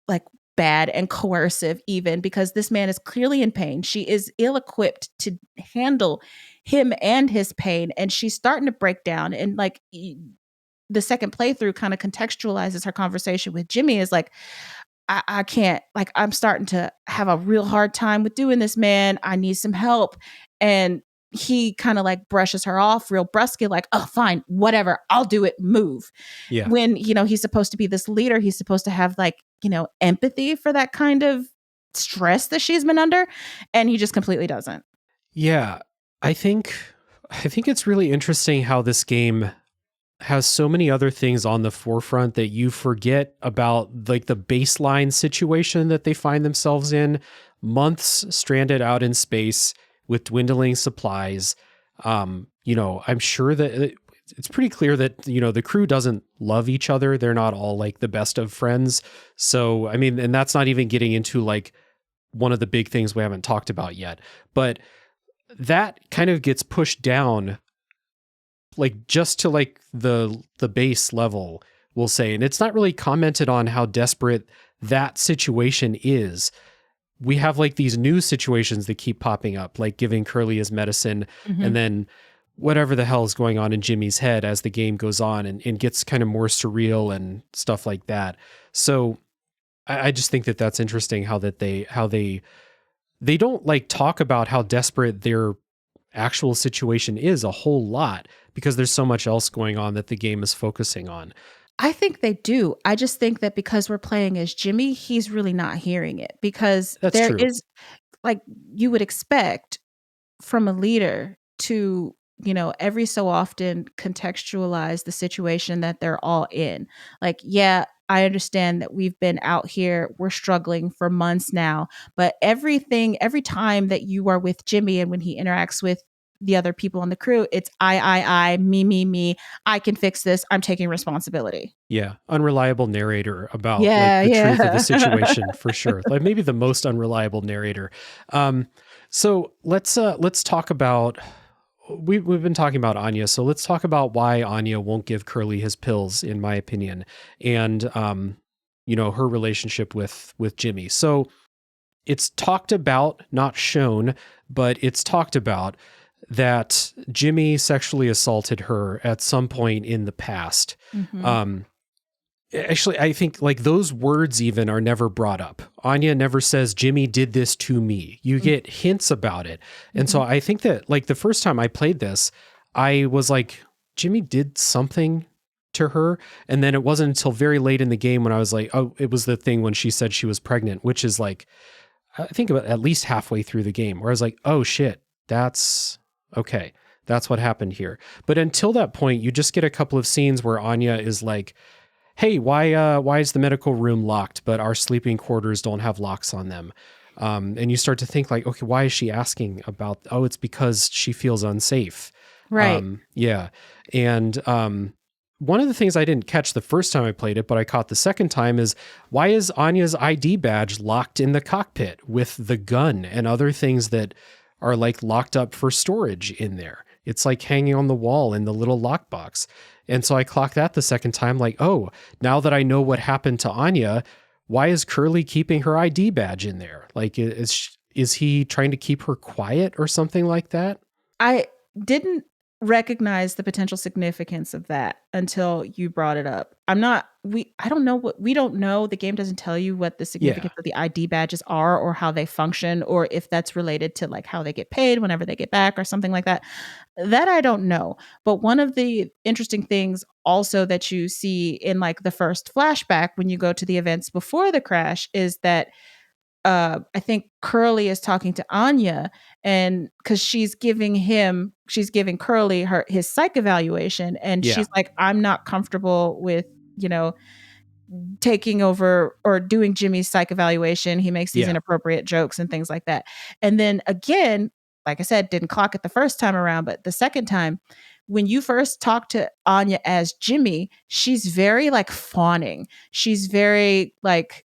like bad and coercive, even because this man is clearly in pain. She is ill-equipped to handle him and his pain, and she's starting to break down. And like the second playthrough kind of contextualizes her conversation with Jimmy is like, I can't, like, I'm starting to have a real hard time with doing this, man. I need some help. And he kind of like brushes her off real brusque, like, oh, fine, whatever, I'll do it, move.
Yeah.
When, he's supposed to be this leader, he's supposed to have like, empathy for that kind of stress that she's been under. And he just completely doesn't.
Yeah. I think it's really interesting how this game has so many other things on the forefront that you forget about, like the baseline situation that they find themselves in, months stranded out in space with dwindling supplies. I'm sure that it's pretty clear that, the crew doesn't love each other. They're not all like the best of friends. So, I mean, and that's not even getting into like one of the big things we haven't talked about yet, but that kind of gets pushed down like just to like the base level, we'll say. And it's not really commented on how desperate that situation is. We have like these new situations that keep popping up, like giving Curly his medicine, and then whatever the hell is going on in Jimmy's head as the game goes on and gets kind of more surreal and stuff like that. So I just think that that's interesting how they don't like talk about how desperate their actual situation is a whole lot because there's so much else going on that the game is focusing on.
I think they do. I just think that because we're playing as Jimmy, he's really not hearing it because
That's
there
true.
is, like, you would expect from a leader to, every so often contextualize the situation that they're all in. Like, yeah, I understand that we've been out here, we're struggling for months now, but every time that you are with Jimmy and when he interacts with the other people on the crew, it's I, me, I can fix this, I'm taking responsibility.
Yeah, unreliable narrator about
Yeah,
like the truth of the
yeah.
situation for sure. Like maybe the most unreliable narrator. So let's talk about we've been talking about Anya, so let's talk about why Anya won't give Curly his pills, in my opinion, and her relationship with Jimmy. So it's talked about, not shown, but it's talked about that Jimmy sexually assaulted her at some point in the past. Actually, I think like those words even are never brought up. Anya never says, Jimmy did this to me. You get hints about it. And so I think that like the first time I played this, I was like, Jimmy did something to her. And then it wasn't until very late in the game when I was like, oh, it was the thing when she said she was pregnant, which is like, I think about at least halfway through the game where I was like, oh shit, that's okay. That's what happened here. But until that point, you just get a couple of scenes where Anya is like, hey, why is the medical room locked, but our sleeping quarters don't have locks on them? And you start to think like, okay, why is she asking about, oh, it's because she feels unsafe.
Right.
Yeah. And one of the things I didn't catch the first time I played it, but I caught the second time is why is Anya's ID badge locked in the cockpit with the gun and other things that are like locked up for storage in there? It's like hanging on the wall in the little lockbox. And so I clocked that the second time, like, oh, now that I know what happened to Anya, why is Curly keeping her ID badge in there? Like, is he trying to keep her quiet or something like that?
I didn't recognize the potential significance of that until you brought it up. I don't know we don't know. The game doesn't tell you what the significance of the ID badges are or how they function, or if that's related to like how they get paid whenever they get back or something like that. That I don't know. But one of the interesting things also that you see in like the first flashback when you go to the events before the crash is that I think Curly is talking to Anya, and because she's giving Curly his psych evaluation, and
Yeah.
she's like, I'm not comfortable with, taking over or doing Jimmy's psych evaluation. He makes these
Yeah.
inappropriate jokes and things like that. And then again, like I said, didn't clock it the first time around, but the second time, when you first talk to Anya as Jimmy, she's very like fawning. She's very like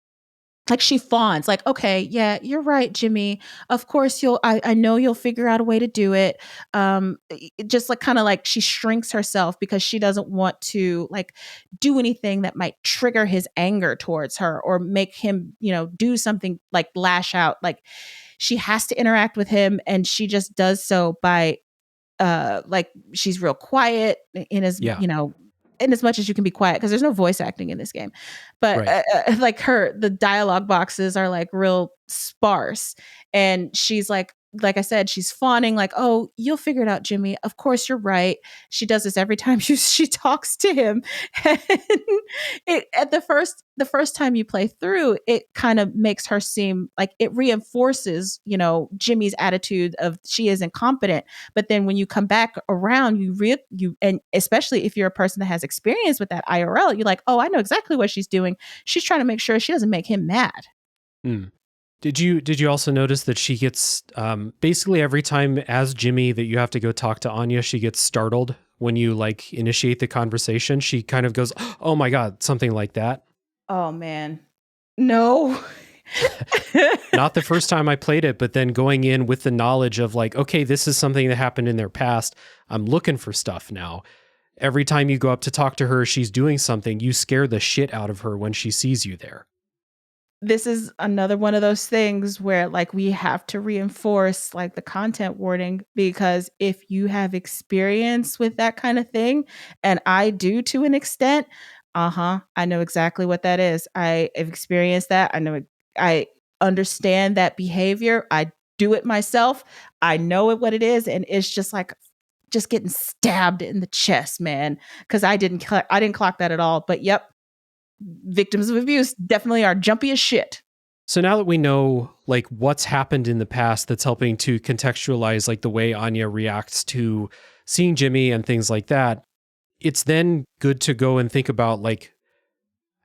she fawns, like, okay, yeah, you're right, Jimmy, of course I know you'll figure out a way to do it. Just like kind of like she shrinks herself because she doesn't want to like do anything that might trigger his anger towards her or make him, do something like lash out. Like she has to interact with him, and she just does so by like she's real quiet
Yeah.
in as much as you can be quiet, because there's no voice acting in this game. But
Right.
like the dialogue boxes are like real sparse, and she's like I said, she's fawning like, "Oh, you'll figure it out, Jimmy. Of course you're right." She does this every time she talks to him. And at the first time you play through, it kind of makes her seem like it reinforces, Jimmy's attitude of she is incompetent. But then when you come back around, and especially if you're a person that has experience with that IRL, you're like, "Oh, I know exactly what she's doing. She's trying to make sure she doesn't make him mad."
Mm. Did you also notice that she gets basically every time as Jimmy that you have to go talk to Anya, she gets startled when you like initiate the conversation. She kind of goes, "Oh my God," something like that.
Oh man. No.
Not the first time I played it, but then going in with the knowledge of like, okay, this is something that happened in their past. I'm looking for stuff now. Every time you go up to talk to her, she's doing something. You scare the shit out of her when she sees you there.
This is another one of those things where like we have to reinforce like the content warning, because if you have experience with that kind of thing, and I do to an extent, I know exactly what that is. I have experienced that. I understand that behavior. I do it myself. I know what it is, and it's just like just getting stabbed in the chest, man, because I didn't clock that at all. But yep, victims of abuse definitely are jumpy as shit.
So now that we know like what's happened in the past that's helping to contextualize like the way Anya reacts to seeing Jimmy and things like that, it's then good to go and think about like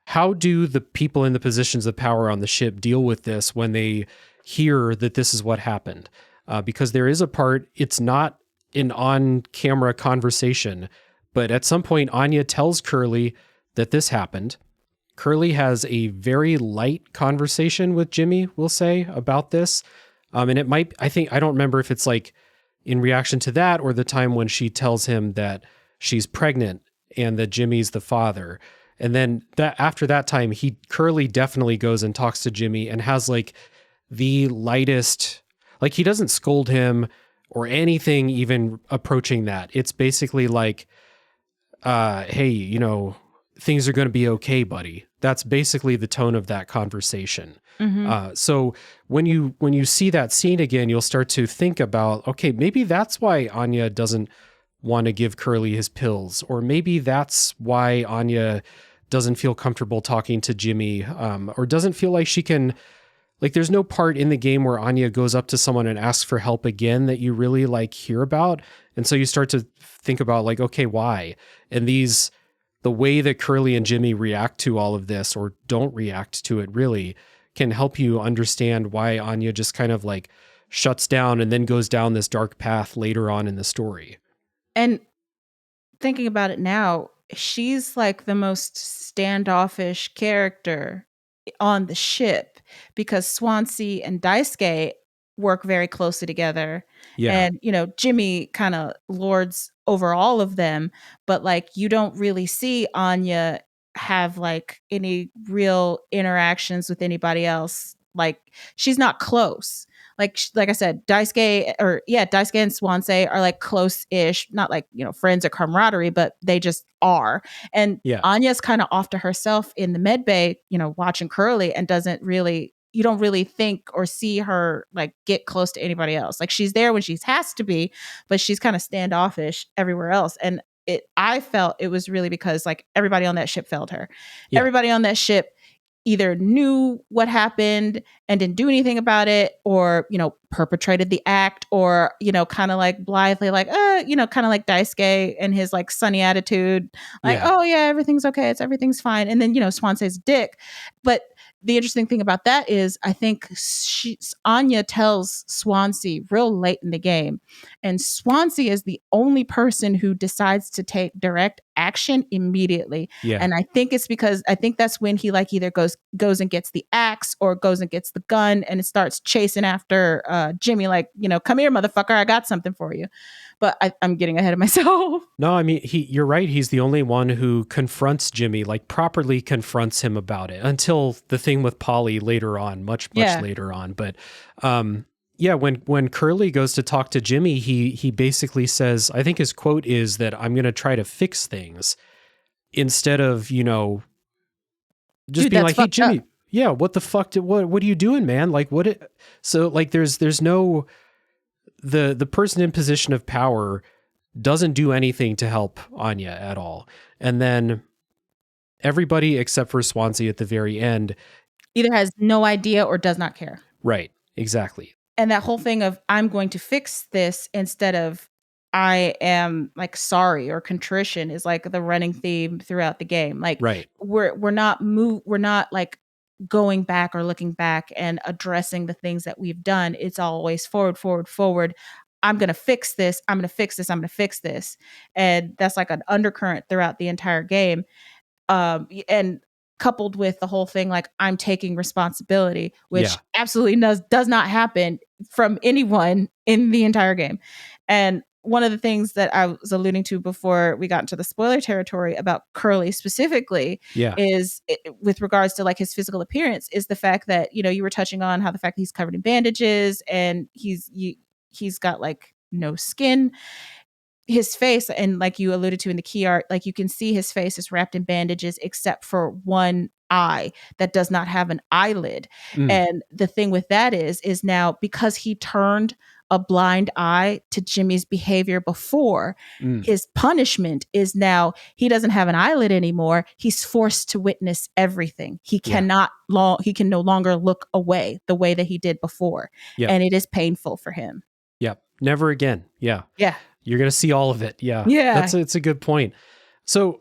how do the people in the positions of power on the ship deal with this when they hear that this is what happened? Because there is a part, it's not an on-camera conversation, but at some point Anya tells Curly that this happened. Curly has a very light conversation with Jimmy, we'll say, about this. And it might, I don't remember if it's like in reaction to that or the time when she tells him that she's pregnant and that Jimmy's the father. And then that after that time, Curly definitely goes and talks to Jimmy and has like the lightest, like he doesn't scold him or anything even approaching that. It's basically like, hey, things are going to be okay, buddy. That's basically the tone of that conversation.
Mm-hmm.
So when you see that scene again, you'll start to think about, okay, maybe that's why Anya doesn't want to give Curly his pills, or maybe that's why Anya doesn't feel comfortable talking to Jimmy, or doesn't feel like she can. Like, there's no part in the game where Anya goes up to someone and asks for help again that you really like hear about, and so you start to think about like, okay, why? And the way that Curly and Jimmy react to all of this or don't react to it really can help you understand why Anya just kind of like shuts down and then goes down this dark path later on in the story.
And thinking about it now, she's like the most standoffish character on the ship, because Swansea and Daisuke work very closely together.
Yeah.
And, Jimmy kind of lords over all of them, but like you don't really see Anya have like any real interactions with anybody else. Like she's not close. Like I said, Daisuke and Swansea are like close-ish, not like, friends or camaraderie, but they just are. And
Yeah.
Anya's kind of off to herself in the med bay, watching Curly, and you don't really think or see her like get close to anybody else. Like she's there when she has to be, but she's kind of standoffish everywhere else. And I felt it was really because like everybody on that ship failed her.
Yeah.
Everybody on that ship either knew what happened and didn't do anything about it, or, perpetrated the act, or, kind of like blithely, like, kind of like Daisuke and his like sunny attitude, like,
Yeah.
oh yeah, everything's okay. Everything's fine. And then, Swansea's dick. But the interesting thing about that is I think Anya tells Swansea real late in the game, and Swansea is the only person who decides to take direct action immediately.
Yeah.
And I think it's because I think that's when he like either goes and gets the axe, or goes and gets the gun, and it starts chasing after Jimmy, like, come here, motherfucker, I got something for you. But I'm getting ahead of myself.
No, I mean, you're right. He's the only one who confronts Jimmy, like properly confronts him about it, until the thing with Polly later on, much later on. But yeah, when Curly goes to talk to Jimmy, he basically says, I think his quote is that I'm going to try to fix things, instead of, just
Dude,
being
that's
like, hey,
fucked
Jimmy,
up.
yeah, what the fuck? What are you doing, man? Like, so like, there's no, the person in position of power doesn't do anything to help Anya at all. And then everybody except for Swansea at the very end
Either has no idea or does not care.
Right, exactly.
And that whole thing of I'm going to fix this instead of I am like sorry or contrition is like the running theme throughout the game. Like
Right.
we're not like going back or looking back and addressing the things that we've done. It's always forward, forward, forward. I'm going to fix this. I'm going to fix this. I'm going to fix this. And that's like an undercurrent throughout the entire game. And coupled with the whole thing, like I'm taking responsibility, which absolutely does not happen from anyone in the entire game. And one of the things that I was alluding to before we got into the spoiler territory about Curly specifically is with regards to like his physical appearance, is the fact that, you were touching on how the fact that he's covered in bandages and he's got like no skin. His face, and like you alluded to in the key art, like you can see his face is wrapped in bandages except for one eye that does not have an eyelid. And the thing with that is now, because he turned a blind eye to Jimmy's behavior before, his punishment is now he doesn't have an eyelid anymore. He's forced to witness everything. He can no longer look away the way that he did before. And it is painful for him.
Yep. Never again. Yeah.
Yeah.
You're going to see all of it. Yeah.
Yeah.
It's a good point. So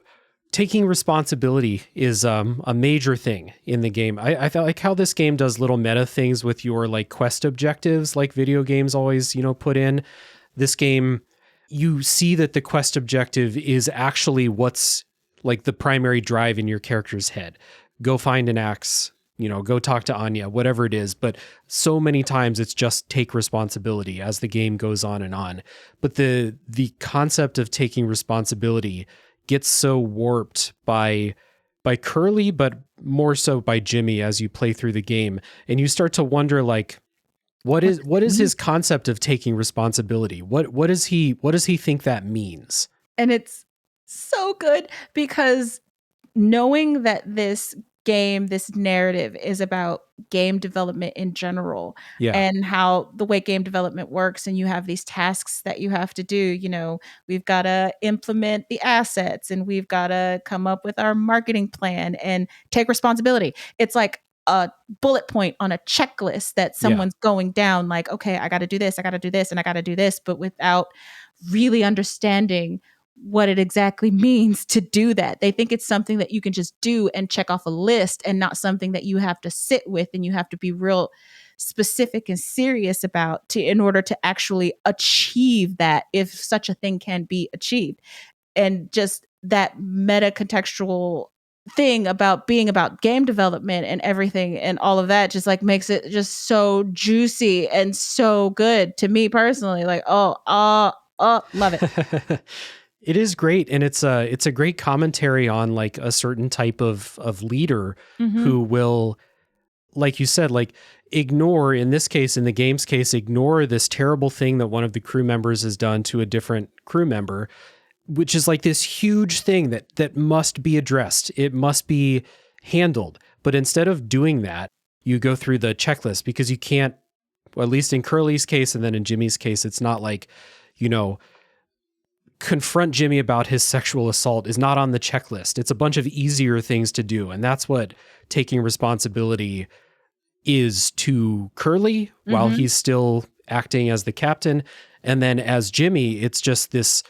taking responsibility is a major thing in the game. I felt like how this game does little meta things with your like quest objectives, like video games always, put in. This game, you see that the quest objective is actually what's like the primary drive in your character's head. Go find an axe, go talk to Anya, whatever it is. But so many times it's just take responsibility as the game goes on and on. But the concept of taking responsibility gets so warped by Curly, but more so by Jimmy as you play through the game. And you start to wonder, like, what is his concept of taking responsibility? What does he think that means?
And it's so good because knowing that this game, this narrative is about game development in general, and how the way game development works, and you have these tasks that you have to do. We've got to implement the assets, and we've got to come up with our marketing plan and take responsibility. It's like a bullet point on a checklist that someone's going down, like, okay, I got to do this, I got to do this, and I got to do this, but without really understanding what it exactly means to do that. They think it's something that you can just do and check off a list, and not something that you have to sit with and you have to be real specific and serious about in order to actually achieve that, if such a thing can be achieved. And just that meta contextual thing about being about game development and everything and all of that just like makes it just so juicy and so good to me personally. Like, love it.
It is great, and it's a great commentary on like a certain type of leader who will, like you said, like ignore, in this case, in the game's case, ignore this terrible thing that one of the crew members has done to a different crew member, which is like this huge thing that must be addressed. It must be handled. But instead of doing that, you go through the checklist, because you can't, well, at least in Curly's case and then in Jimmy's case, it's not like, confront Jimmy about his sexual assault is not on the checklist. It's a bunch of easier things to do. And that's what taking responsibility is to Curly while he's still acting as the captain. And then as Jimmy, it's just this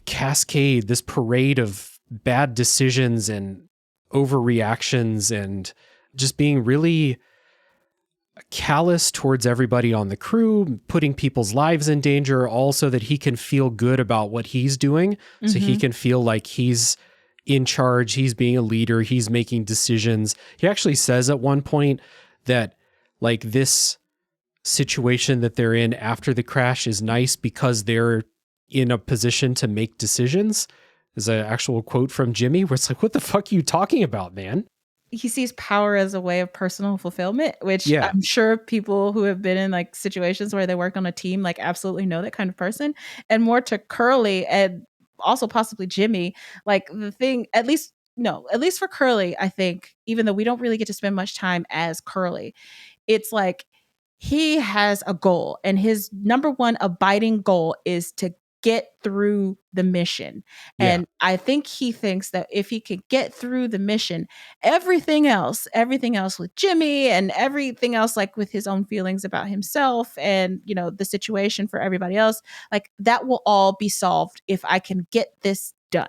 cascade, this parade of bad decisions and overreactions and just being really callous towards everybody on the crew, putting people's lives in danger, all so that he can feel good about what he's doing. So he can feel like he's in charge, he's being a leader, he's making decisions. He actually says at one point that like this situation that they're in after the crash is nice because they're in a position to make decisions. Is an actual quote from Jimmy where it's like, what the fuck are you talking about, man?
He sees power as a way of personal fulfillment, which
Yeah.
I'm sure people who have been in like situations where they work on a team like absolutely know that kind of person. And more to Curly and also possibly Jimmy, like the thing, at least for Curly, I think, even though we don't really get to spend much time as Curly, it's like he has a goal, and his number one abiding goal is to get through the mission. And I think he thinks that if he can get through the mission, everything else with Jimmy and everything else, like with his own feelings about himself and, you know, the situation for everybody else, like that will all be solved if I can get this done.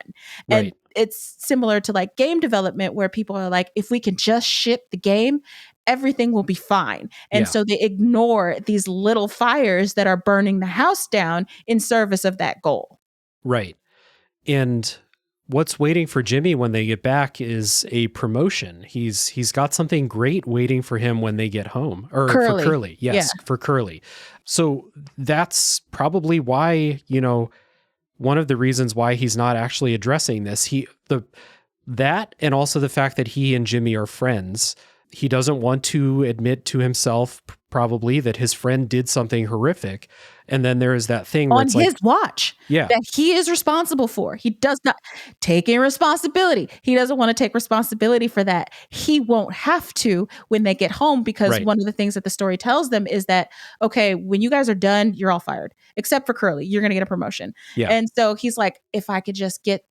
Right.
And it's similar to like game development where people are like, if we can just ship the game, everything will be fine. And so they ignore these little fires that are burning the house down in service of that goal.
Right. And what's waiting for Jimmy when they get back is a promotion. He's got something great waiting for him when they get home. Or
Curly.
for Curly. Yes, for Curly. So that's probably why, you know, one of the reasons why he's not actually addressing this. That and also the fact that he and Jimmy are friends. He doesn't want to admit to himself probably that his friend did something horrific. And then there is that thing where
on
it's
his
like,
watch that he is responsible for. He does not taking responsibility. He doesn't want to take responsibility for that. He won't have to when they get home, because one of the things that the story tells them is that, okay, when you guys are done, you're all fired, except for Curly. You're going to get a promotion. Yeah. And so he's like, if I could just get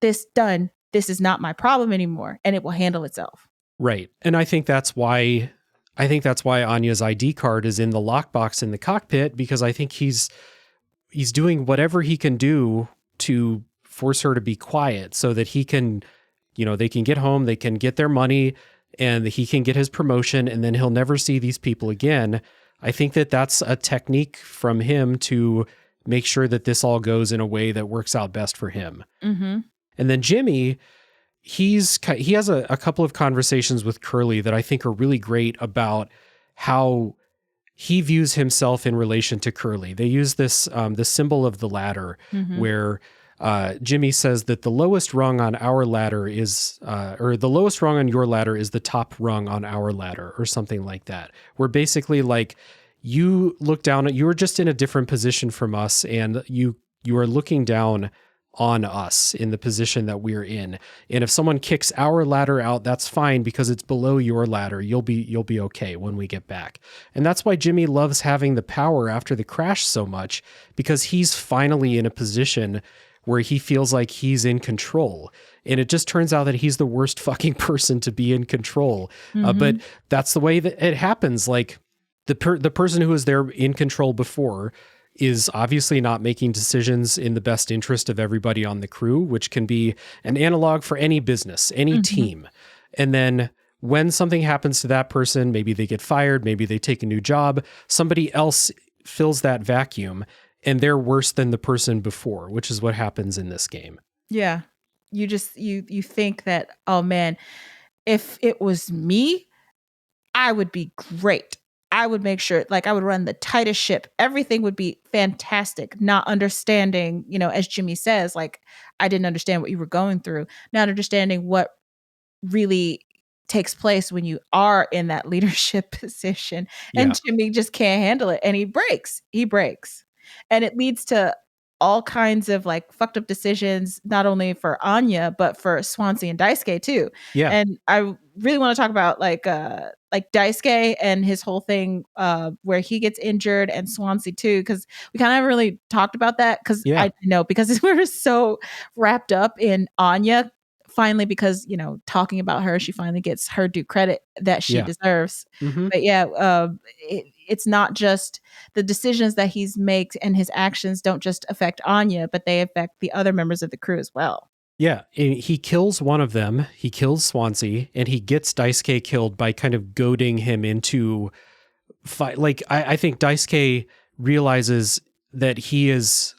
this done, this is not my problem anymore, and it will handle itself.
Right. And I think that's why Anya's ID card is in the lockbox in the cockpit, because I think he's doing whatever he can do to force her to be quiet so that he can, you know, they can get home, they can get their money, and he can get his promotion, and then he'll never see these people again. I think that that's a technique from him to make sure that this all goes in a way that works out best for him. And then Jimmy, he has a couple of conversations with Curly that I think are really great about how he views himself in relation to Curly. They use this the symbol of the ladder, where Jimmy says that the lowest rung on our ladder is, or the lowest rung on your ladder is the top rung on our ladder, or something like that. Where basically like you look down, you are just in a different position from us, and you are looking down on us in the position that we're in. And if someone kicks our ladder out, that's fine because it's below your ladder. You'll be okay when we get back. And that's why Jimmy loves having the power after the crash so much, because he's finally in a position where he feels like he's in control. And it just turns out that he's the worst fucking person to be in control. But that's the way that it happens. Like the person who was there in control before is obviously not making decisions in the best interest of everybody on the crew, which can be an analog for any business, any team. And then when something happens to that person, maybe they get fired, maybe they take a new job, somebody else fills that vacuum, and they're worse than the person before, which is what happens in this game.
Yeah. You just, you think that, oh man, if it was me, I would be great. I would make sure, like, I would run the tightest ship. Everything would be fantastic. Not understanding, you know, as Jimmy says, like, I didn't understand what you were going through. Not understanding what really takes place when you are in that leadership position. And Jimmy just can't handle it. And he breaks. And it leads to all kinds of like fucked up decisions, not only for Anya, but for Swansea and Daisuke too.
Yeah.
And I really want to talk about like like Daisuke and his whole thing where he gets injured, and Swansea too, because we kind of haven't really talked about that, because
Yeah.
I know because we were so wrapped up in Anya finally, because talking about her, she finally gets her due credit that she
Yeah.
deserves.
Mm-hmm.
But yeah, it's not just the decisions that he's makes, and his actions don't just affect Anya, but they affect the other members of the crew as well.
Yeah, and he kills one of them. He kills Swansea, and he gets Daisuke killed by kind of goading him into fight. Like I think Daisuke realizes that he is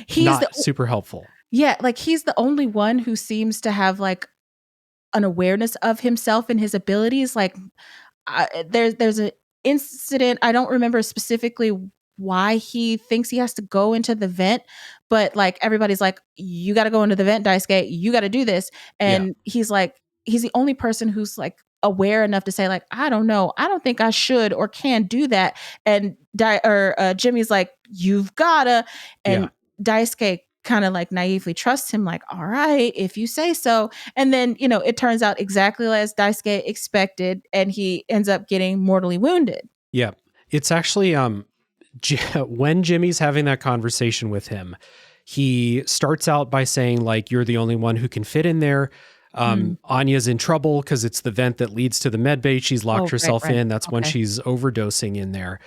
He's the
not super helpful.
Yeah, like he's the only one who seems to have like an awareness of himself and his abilities. Like there's an incident, I don't remember specifically why he thinks he has to go into the vent, but like everybody's like, you got to go into the vent, Daisuke, you got to do this.
Yeah,
And he's like, he's the only person who's like aware enough to say like, I don't know, I don't think I should or can do that. And Jimmy's like, you've gotta.
yeah,
And Daisuke kind of like naively trusts him, like, all right, if you say so. And then, it turns out exactly as Daisuke expected, and he ends up getting mortally wounded.
yeah. It's actually when Jimmy's having that conversation with him, he starts out by saying like, "You're the only one who can fit in there." Anya's in trouble because it's the vent that leads to the med bay. She's locked
Oh, right,
herself
right.
in. That's when
Okay.
she's overdosing in there.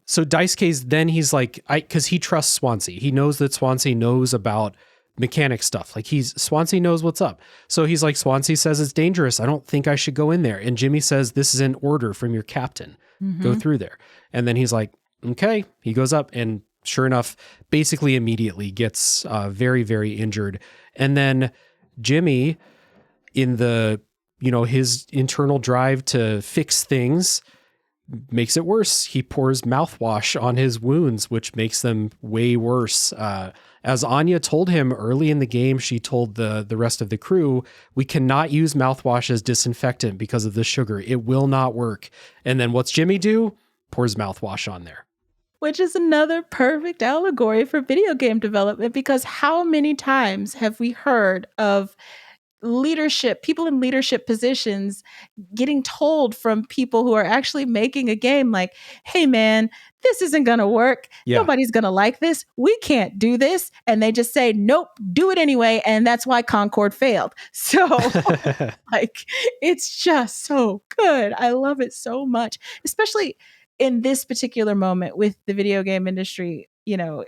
So Daisuke's then he's like, because he trusts Swansea. He knows that Swansea knows about mechanic stuff. Like Swansea knows what's up. So he's like, Swansea says it's dangerous. I don't think I should go in there. And Jimmy says, this is an order from your captain. Go
Mhm.
through there. And then he's like, okay. He goes up and sure enough, basically immediately gets very, very injured. And then Jimmy, in the, his internal drive to fix things, makes it worse. He pours mouthwash on his wounds, which makes them way worse. As Anya told him early in the game, she told the rest of the crew, we cannot use mouthwash as disinfectant because of the sugar. It will not work. And then what's Jimmy do? Pours mouthwash on there.
Which is another perfect allegory for video game development, because how many times have we heard of people in leadership positions getting told from people who are actually making a game like, hey man, this isn't going to work.
Yeah.
Nobody's going to like this. We can't do this. And they just say, nope, do it anyway. And that's why Concord failed. So like, it's just so good. I love it so much, especially in this particular moment with the video game industry,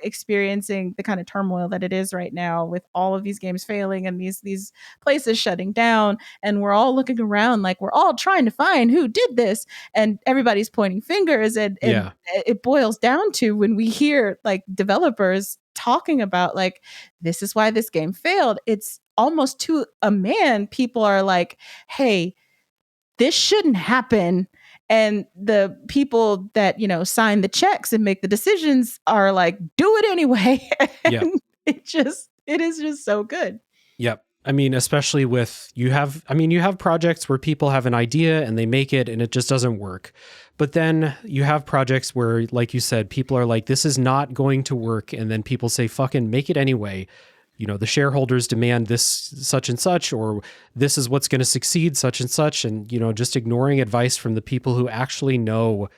experiencing the kind of turmoil that it is right now, with all of these games failing and these places shutting down, and we're all looking around like we're all trying to find who did this, and everybody's pointing fingers, and
Yeah.
it boils down to when we hear like developers talking about like, this is why this game failed, it's almost to a man, people are like, hey, this shouldn't happen. And the people that, sign the checks and make the decisions are like, do it anyway. And
Yep.
it is just so good.
Yep. I mean, especially with you have projects where people have an idea and they make it and it just doesn't work. But then you have projects where, like you said, people are like, this is not going to work. And then people say, fucking make it anyway. The shareholders demand this such and such, or this is what's going to succeed such and such. And, just ignoring advice from the people who actually know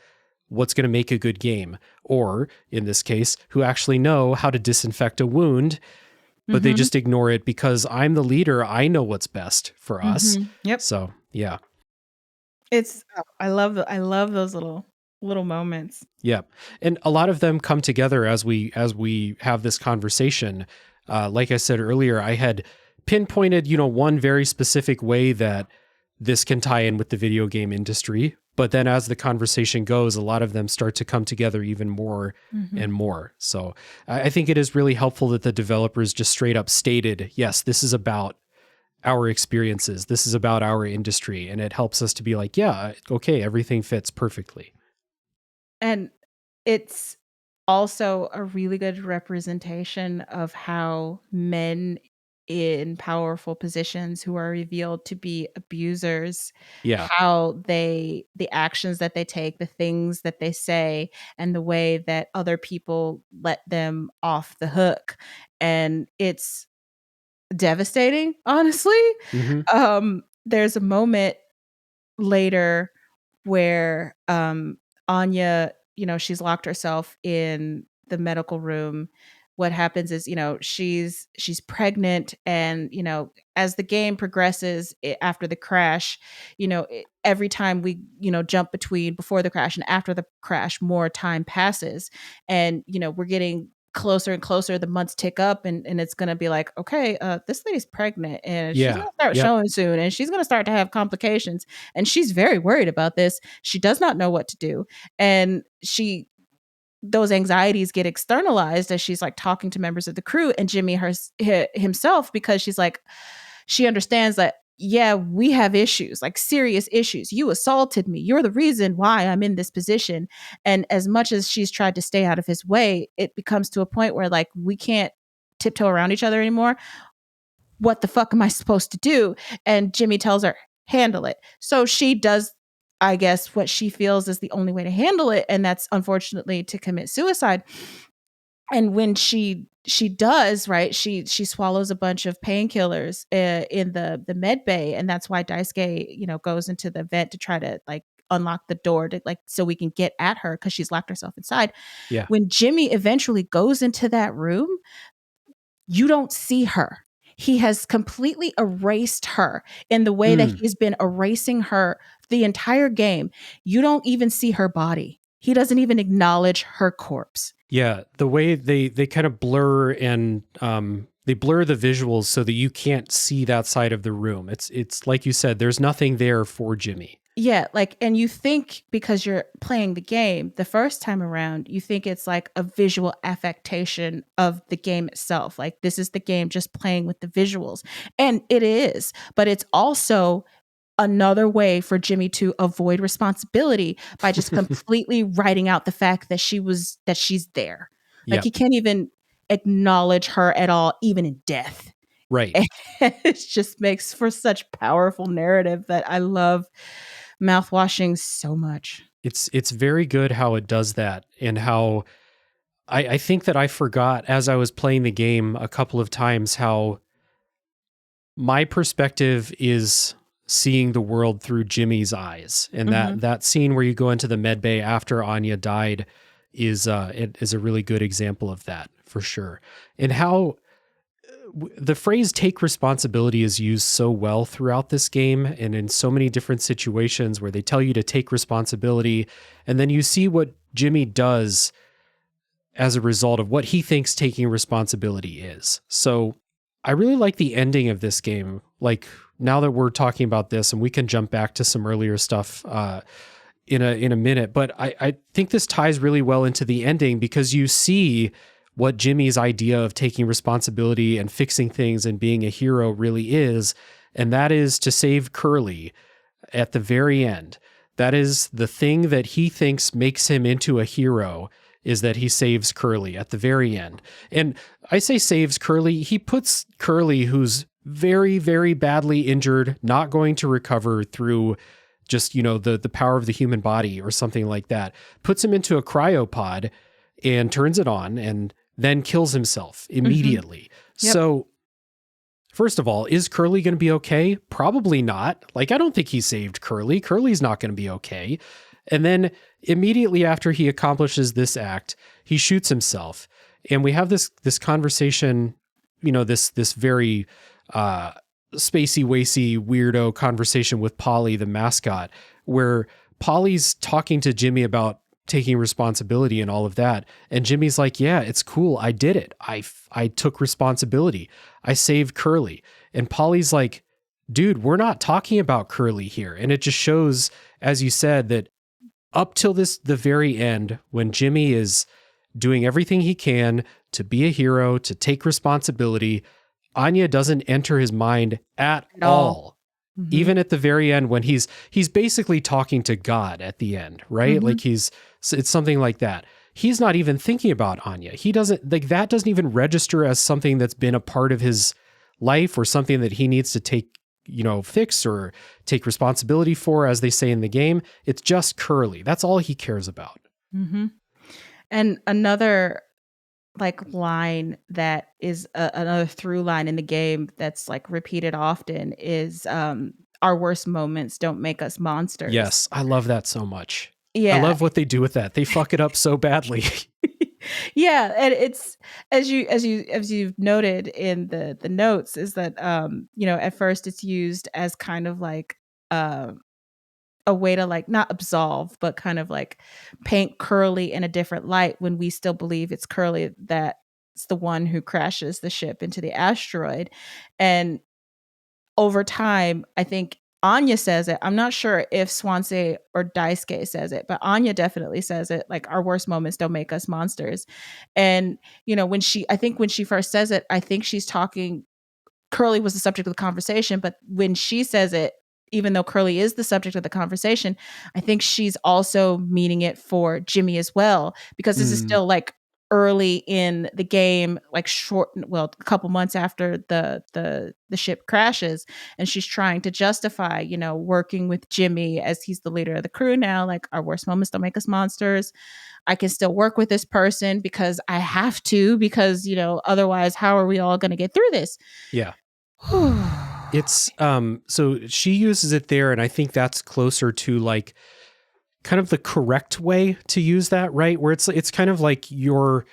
what's going to make a good game, or in this case, who actually know how to disinfect a wound, but they just ignore it because I'm the leader. I know what's best for us.
Yep.
So yeah.
I love those little moments.
Yeah. And a lot of them come together as we have this conversation. Like I said earlier, I had pinpointed, one very specific way that this can tie in with the video game industry. But then as the conversation goes, a lot of them start to come together even more and more. So I think it is really helpful that the developers just straight up stated, yes, this is about our experiences. This is about our industry. And it helps us to be like, yeah, okay, everything fits perfectly.
And it's also a really good representation of how men in powerful positions who are revealed to be abusers,
Yeah.
how the actions that they take, the things that they say, and the way that other people let them off the hook. And it's devastating, honestly.
Mm-hmm.
There's a moment later where Anya, she's locked herself in the medical room. What happens is, she's pregnant, and as the game progresses, after the crash, every time we jump between before the crash and after the crash, more time passes, and we're getting closer and closer. The months tick up, and it's gonna be like, okay, this lady's pregnant, and she's
Yeah.
gonna start
Yep.
showing soon, and she's gonna start to have complications, and she's very worried about this. She does not know what to do, and those anxieties get externalized as she's like talking to members of the crew and Jimmy himself, because she's like, she understands that, yeah, we have issues, like serious issues. You assaulted me. You're the reason why I'm in this position. And as much as she's tried to stay out of his way, it becomes to a point where like we can't tiptoe around each other anymore. What the fuck am I supposed to do? And Jimmy tells her, handle it. So she does, I guess, what she feels is the only way to handle it. And that's unfortunately to commit suicide. And when she does, right, she swallows a bunch of painkillers in the med bay. And that's why Daisuke, goes into the vent to try to like unlock the door to like so we can get at her because she's locked herself inside.
Yeah.
When Jimmy eventually goes into that room, you don't see her. He has completely erased her in the way that he's been erasing her the entire game. You don't even see her body. He doesn't even acknowledge her corpse.
Yeah, the way they kind of blur and they blur the visuals so that you can't see that side of the room. It's like you said, there's nothing there for Jimmy.
Yeah, like, and you think because you're playing the game the first time around, you think it's like a visual affectation of the game itself. Like, this is the game just playing with the visuals. And it is, but it's also another way for Jimmy to avoid responsibility by just completely writing out the fact that she's there. Like,
Yeah,
he can't even acknowledge her at all, even in death.
right.
And it just makes for such powerful narrative that I love Mouthwashing so much.
It's very good how it does that, and how I think that I forgot as I was playing the game a couple of times how my perspective is seeing the world through Jimmy's eyes. And that scene where you go into the med bay after Anya died is it is a really good example of that, for sure. And how the phrase take responsibility is used so well throughout this game and in so many different situations where they tell you to take responsibility, and then you see what Jimmy does as a result of what he thinks taking responsibility is. So I really like the ending of this game. Like, now that we're talking about this, and we can jump back to some earlier stuff in a minute, but I think this ties really well into the ending, because you see what Jimmy's idea of taking responsibility and fixing things and being a hero really is, and that is to save Curly at the very end. That is the thing that he thinks makes him into a hero, is that he saves Curly at the very end. And I say saves Curly, he puts Curly, who's very, very badly injured, not going to recover through just, the power of the human body or something like that, puts him into a cryopod and turns it on and then kills himself immediately.
Yep.
So first of all, is Curly going to be okay? Probably not. Like, I don't think he saved Curly. Curly's not going to be okay. And then immediately after he accomplishes this act, he shoots himself. And we have this conversation, this very spacey, wacy, weirdo conversation with Polly, the mascot, where Polly's talking to Jimmy about taking responsibility and all of that. And Jimmy's like, yeah, it's cool. I did it. I took responsibility. I saved Curly. And Polly's like, dude, we're not talking about Curly here. And it just shows, as you said, that up till the very end, when Jimmy is doing everything he can to be a hero, to take responsibility, Anya doesn't enter his mind at all. Mm-hmm. Even at the very end, when he's basically talking to God at the end, right? Mm-hmm. Like it's something like that. He's not even thinking about Anya. He doesn't, like, that doesn't even register as something that's been a part of his life or something that he needs to take, fix or take responsibility for, as they say in the game. It's just Curly. That's all he cares about.
Mm-hmm. And another line that is another through line in the game that's repeated often is our worst moments don't make us monsters.
Yes, I love that so much. I
Yeah.
love what they do with that. They fuck it up so badly.
Yeah, and it's as you've noted in the notes is that at first it's used as kind of like uh, a way to like not absolve but kind of like paint Curly in a different light when we still believe it's Curly that's the one who crashes the ship into the asteroid. And over time, I think Anya says it. I'm not sure if Swansea or Daisuke says it, but Anya definitely says it. Like, our worst moments don't make us monsters. And, I think when she first says it, I think she's talking, Curly was the subject of the conversation, but when she says it, even though Curly is the subject of the conversation, I think she's also meaning it for Jimmy as well, because this is still like early in the game, like a couple months after the ship crashes, and she's trying to justify, working with Jimmy as he's the leader of the crew now. Like, our worst moments don't make us monsters. I can still work with this person because I have to, because, otherwise, how are we all going to get through this?
Yeah. It's so she uses it there, and I think that's closer to like kind of the correct way to use that, right? Where it's kind of like you're,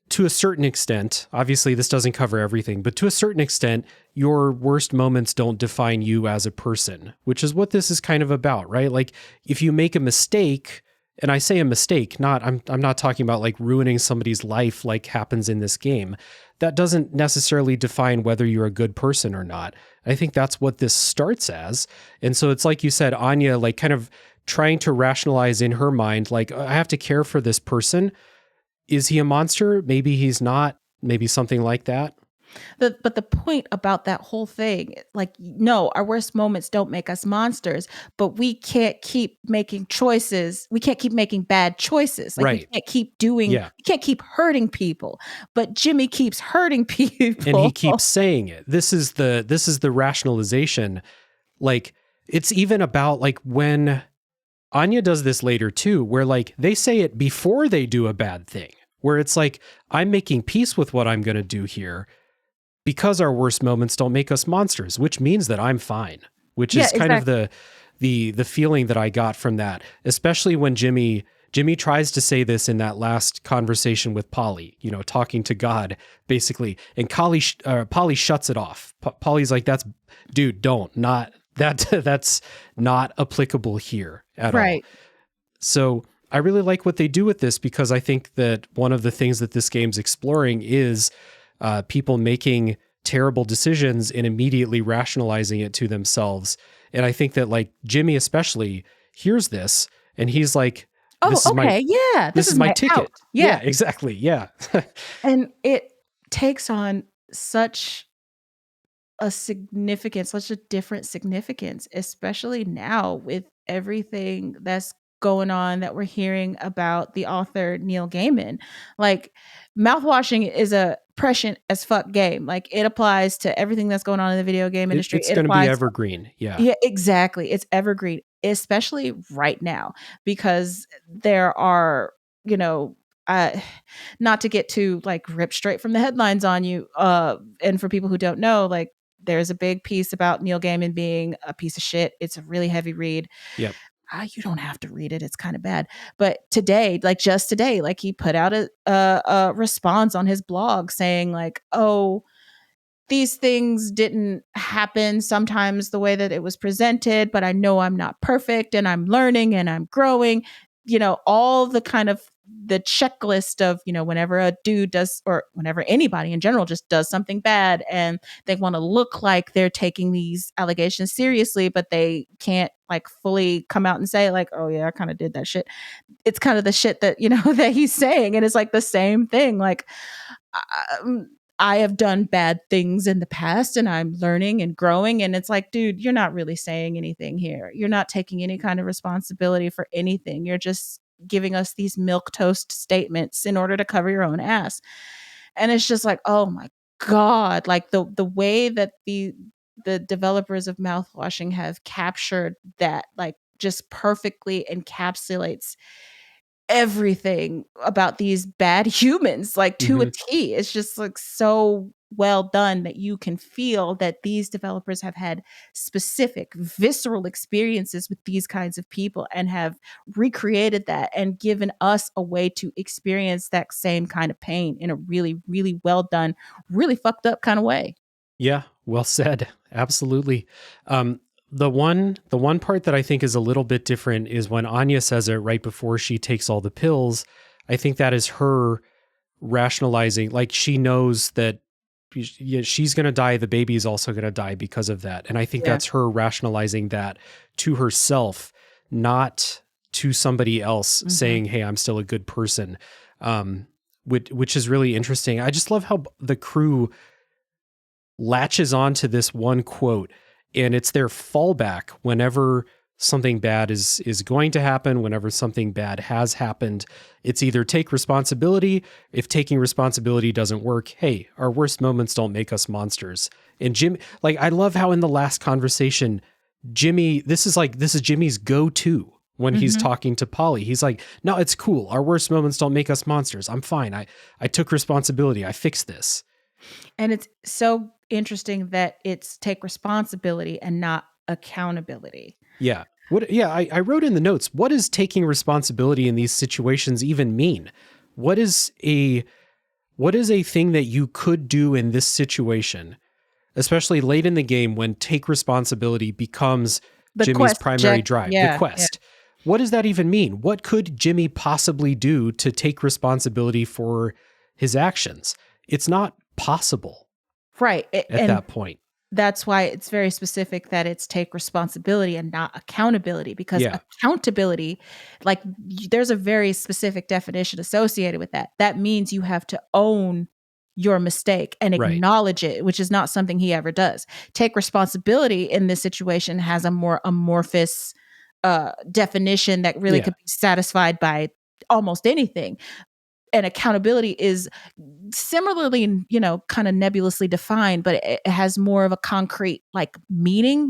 to a certain extent, obviously this doesn't cover everything, but to a certain extent, your worst moments don't define you as a person, which is what this is kind of about, right? Like, if you make a mistake, and I say a mistake, I'm not talking about like ruining somebody's life like happens in this game. That doesn't necessarily define whether you're a good person or not. I think that's what this starts as. And so it's like you said, Anya, like kind of trying to rationalize in her mind, like, I have to care for this person. Is he a monster? Maybe he's not. Maybe something like that.
But the point about that whole thing, like, no, our worst moments don't make us monsters, but we can't keep making choices. We can't keep making bad choices. Like,
Right.
we can't keep we can't keep hurting people. But Jimmy keeps hurting people.
And he keeps saying it. This is the rationalization. Like, it's even about like when Anya does this later too, where like they say it before they do a bad thing, where it's like, I'm making peace with what I'm going to do here because our worst moments don't make us monsters, which means that I'm fine, which is kind of the feeling that I got from that, especially when Jimmy tries to say this in that last conversation with Polly, talking to God basically, and Polly shuts it off. Polly's like, that's not applicable here at all. So I really like what they do with this, because I think that one of the things that this game's exploring is people making terrible decisions and immediately rationalizing it to themselves. And I think that like Jimmy especially hears this and he's like, this is my ticket. Out. Yeah, exactly. Yeah.
And it takes on such a different significance, especially now with everything that's going on that we're hearing about the author Neil Gaiman. Like, Mouthwashing is a prescient as fuck game. Like, it applies to everything that's going on in the video game industry.
It's going to be evergreen.
Yeah, exactly. It's evergreen, especially right now, because there are, not to get too like rip straight from the headlines on you. And for people who don't know, like, there's a big piece about Neil Gaiman being a piece of shit. It's a really heavy read.
Yep.
You don't have to read it. It's kind of bad. But just today, like, he put out a response on his blog saying like, oh, these things didn't happen sometimes the way that it was presented, but I know I'm not perfect and I'm learning and I'm growing. All the kind of the checklist of, whenever a dude does, or whenever anybody in general just does something bad and they want to look like they're taking these allegations seriously, but they can't like fully come out and say like, oh yeah, I kind of did that shit. It's kind of the shit that, that he's saying. And it's like the same thing. Like, I have done bad things in the past and I'm learning and growing. And it's like, dude, you're not really saying anything here. You're not taking any kind of responsibility for anything. You're just giving us these milquetoast statements in order to cover your own ass. And it's just like, oh my God, like the way that the developers of Mouthwashing have captured that, like, just perfectly encapsulates everything about these bad humans, like, to a T. It's just like so well done that you can feel that these developers have had specific visceral experiences with these kinds of people and have recreated that and given us a way to experience that same kind of pain in a really, really well done, really fucked up kind of way.
Yeah, well said. Absolutely. The one part that I think is a little bit different is when Anya says it right before she takes all the pills. I think that is her rationalizing, like she knows that she's going to die, the baby is also going to die because of that. And I think
Yeah.
that's her rationalizing that to herself, not to somebody else, saying, hey, I'm still a good person. Which is really interesting. I just love how the crew latches on to this one quote, and it's their fallback whenever something bad is going to happen, whenever something bad has happened. It's either take responsibility. If taking responsibility doesn't work, hey, our worst moments don't make us monsters. And Jim, like, I love how in the last conversation, Jimmy, this is Jimmy's go-to when he's talking to Polly. He's like, no, it's cool. Our worst moments don't make us monsters. I'm fine. I took responsibility. I fixed this.
And it's so interesting that it's take responsibility and not accountability.
Yeah. I wrote in the notes, what does taking responsibility in these situations even mean? What is a thing that you could do in this situation, especially late in the game when take responsibility becomes
The
Jimmy's
quest
primary
object-
drive,
yeah,
the quest? What does that even mean? What could Jimmy possibly do to take responsibility for his actions? It's not possible
right.
at that point.
That's why it's very specific that it's take responsibility and not accountability, because
Yeah.
accountability, like there's a very specific definition associated with that. That means you have to own your mistake and
Right.
acknowledge it, which is not something he ever does. Take responsibility in this situation has a more amorphous definition that really
Yeah.
could be satisfied by almost anything. And accountability is similarly, kind of nebulously defined, but it has more of a concrete like meaning,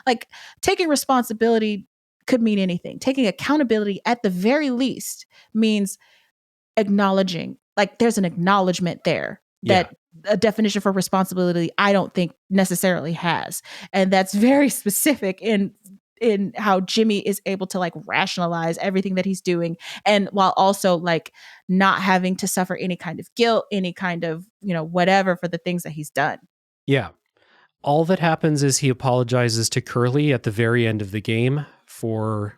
like taking responsibility could mean anything. Taking accountability at the very least means acknowledging, like there's an acknowledgement there that a definition for responsibility I don't think necessarily has. And that's very specific in how Jimmy is able to like rationalize everything that he's doing, and while also like not having to suffer any kind of guilt, any kind of, whatever for the things that he's done.
Yeah. All that happens is he apologizes to Curly at the very end of the game for,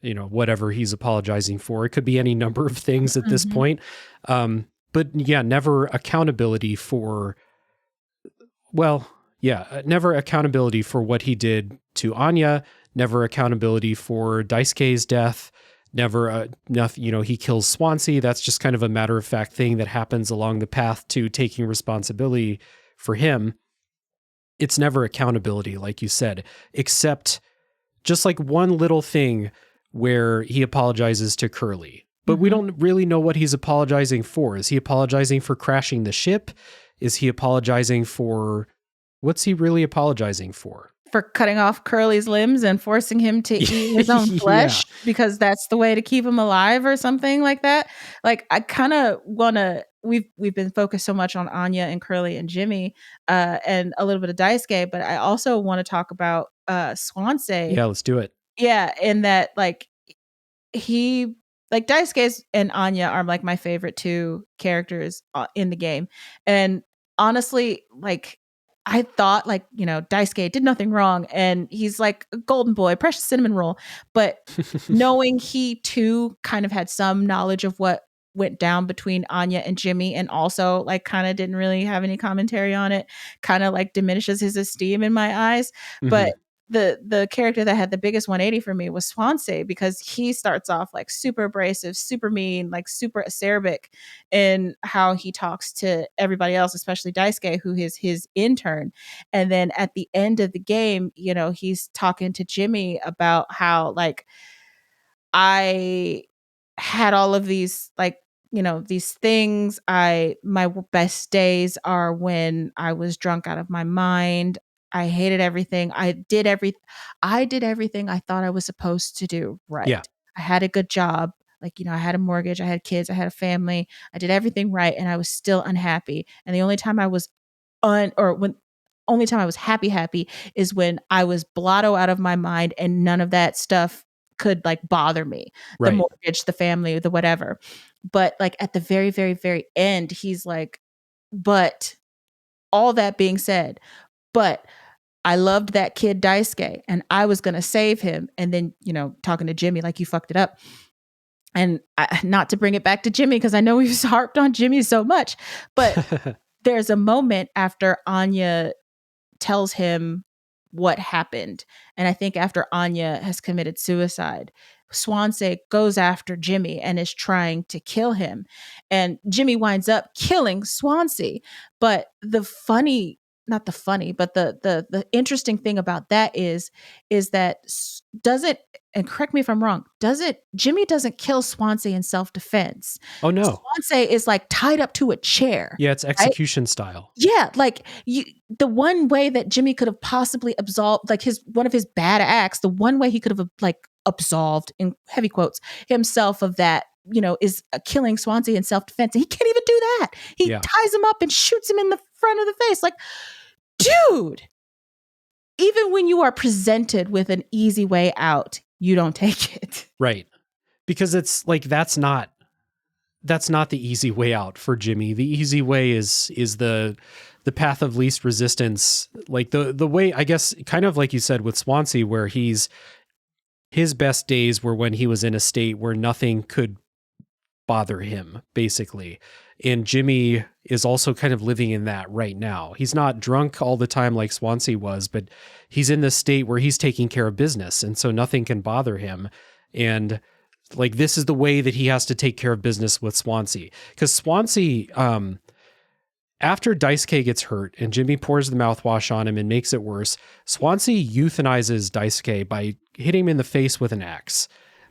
whatever he's apologizing for. It could be any number of things at this point. But yeah, never accountability for, never accountability for what he did to Anya, never accountability for Daisuke's death, never, he kills Swansea. That's just kind of a matter of fact thing that happens along the path to taking responsibility for him. It's never accountability, like you said, except just like one little thing where he apologizes to Curly. But we don't really know what he's apologizing for. Is he apologizing for crashing the ship? Is he apologizing for... What's he really apologizing for?
For cutting off Curly's limbs and forcing him to eat his own flesh because that's the way to keep him alive or something like that. Like, I kind of want to... We've been focused so much on Anya and Curly and Jimmy and a little bit of Daisuke, but I also want to talk about Swansea.
Yeah, let's do it.
Yeah, in that like Daisuke and Anya are like my favorite two characters in the game. And honestly, like I thought like, Daisuke did nothing wrong and he's like a golden boy, precious cinnamon roll. But knowing he too kind of had some knowledge of what went down between Anya and Jimmy, and also like kind of didn't really have any commentary on it, kind of like diminishes his esteem in my eyes. But the character that had the biggest 180 for me was Swansea, because he starts off like super abrasive, super mean, like super acerbic in how he talks to everybody else, especially Daisuke, who is his intern. And then at the end of the game, he's talking to Jimmy about how like I had all of these like, these things. My best days are when I was drunk out of my mind. I hated everything. I did everything I thought I was supposed to do right.
Yeah.
I had a good job. Like, I had a mortgage, I had kids, I had a family. I did everything right and I was still unhappy. And the only time I was or when only time I was happy is when I was blotto out of my mind and none of that stuff could like bother me. The
Right.
mortgage, the family, the whatever. But like at the very, very, very end, he's like, but all that being said, but I loved that kid Daisuke and I was going to save him. And then, talking to Jimmy, like, you fucked it up. And not to bring it back to Jimmy, because I know we've harped on Jimmy so much, but there's a moment after Anya tells him what happened. And I think after Anya has committed suicide, Swansea goes after Jimmy and is trying to kill him. And Jimmy winds up killing Swansea. But not the funny, but the interesting thing about that is that doesn't, and correct me if I'm wrong, Jimmy doesn't kill Swansea in self-defense.
Oh no.
Swansea is like tied up to a chair.
Yeah, it's execution style.
Yeah, like the one way that Jimmy could have possibly absolved, like one of his bad acts, the one way he could have like absolved, in heavy quotes, himself of that, is killing Swansea in self-defense. And he can't even do that. He ties him up and shoots him in the front of the face. Like, dude, even when you are presented with an easy way out, you don't take it.
Right. Because it's like, that's not the easy way out for Jimmy. The easy way is the path of least resistance. Like the way, I guess, kind of like you said with Swansea, where his best days were when he was in a state where nothing could bother him, basically. And Jimmy is also kind of living in that right now. He's not drunk all the time like Swansea was, but he's in this state where he's taking care of business. And so nothing can bother him. And like, this is the way that he has to take care of business with Swansea. Because Swansea, after Daisuke gets hurt and Jimmy pours the mouthwash on him and makes it worse, Swansea euthanizes Daisuke by hitting him in the face with an axe.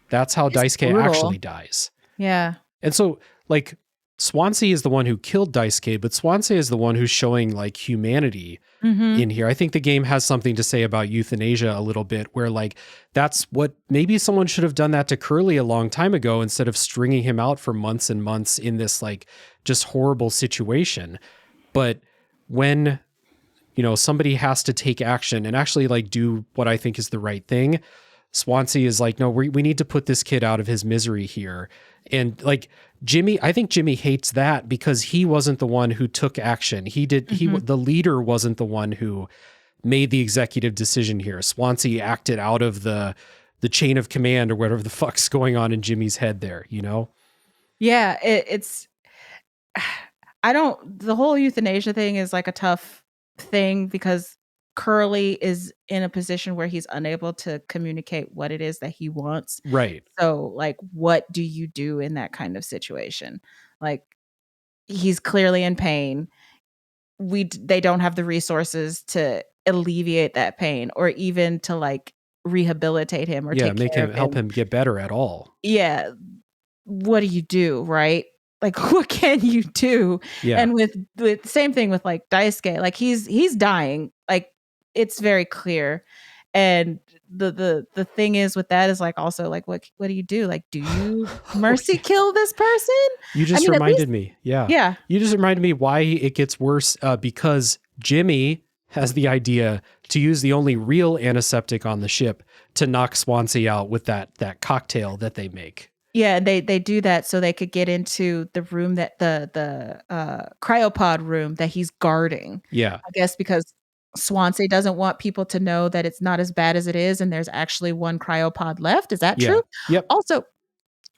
That's how Daisuke actually dies.
Yeah.
And so, like, Swansea is the one who killed Daisuke, but Swansea is the one who's showing, like, humanity in here. I think the game has something to say about euthanasia a little bit, where, like, that's what, maybe someone should have done that to Curly a long time ago instead of stringing him out for months and months in this, like, just horrible situation. But when, somebody has to take action and actually, like, do what I think is the right thing, Swansea is like, no, we need to put this kid out of his misery here. And like I think Jimmy hates that because he wasn't the one who took action. The leader wasn't the one who made the executive decision here. Swansea acted out of the chain of command or whatever the fuck's going on in Jimmy's head there,
Yeah, the whole euthanasia thing is like a tough thing because Curly is in a position where he's unable to communicate what it is that he wants.
Right.
So, like, what do you do in that kind of situation? Like, he's clearly in pain. They don't have the resources to alleviate that pain or even to like rehabilitate him or
help him get better at all.
Yeah. What do you do, right? Like, what can you do?
Yeah.
And with the same thing with like Daisuke, like he's dying. Like, it's very clear. And the thing is with that is like also like what do you do? Like, do you mercy kill this person?
You just reminded me. Yeah.
Yeah.
You just reminded me why it gets worse because Jimmy has the idea to use the only real antiseptic on the ship to knock Swansea out with that cocktail that they make.
Yeah, they do that so they could get into the room that the cryopod room that he's guarding.
Yeah.
I guess because Swansea doesn't want people to know that it's not as bad as it is and there's actually one cryopod left. Is that true?
Yep.
Also,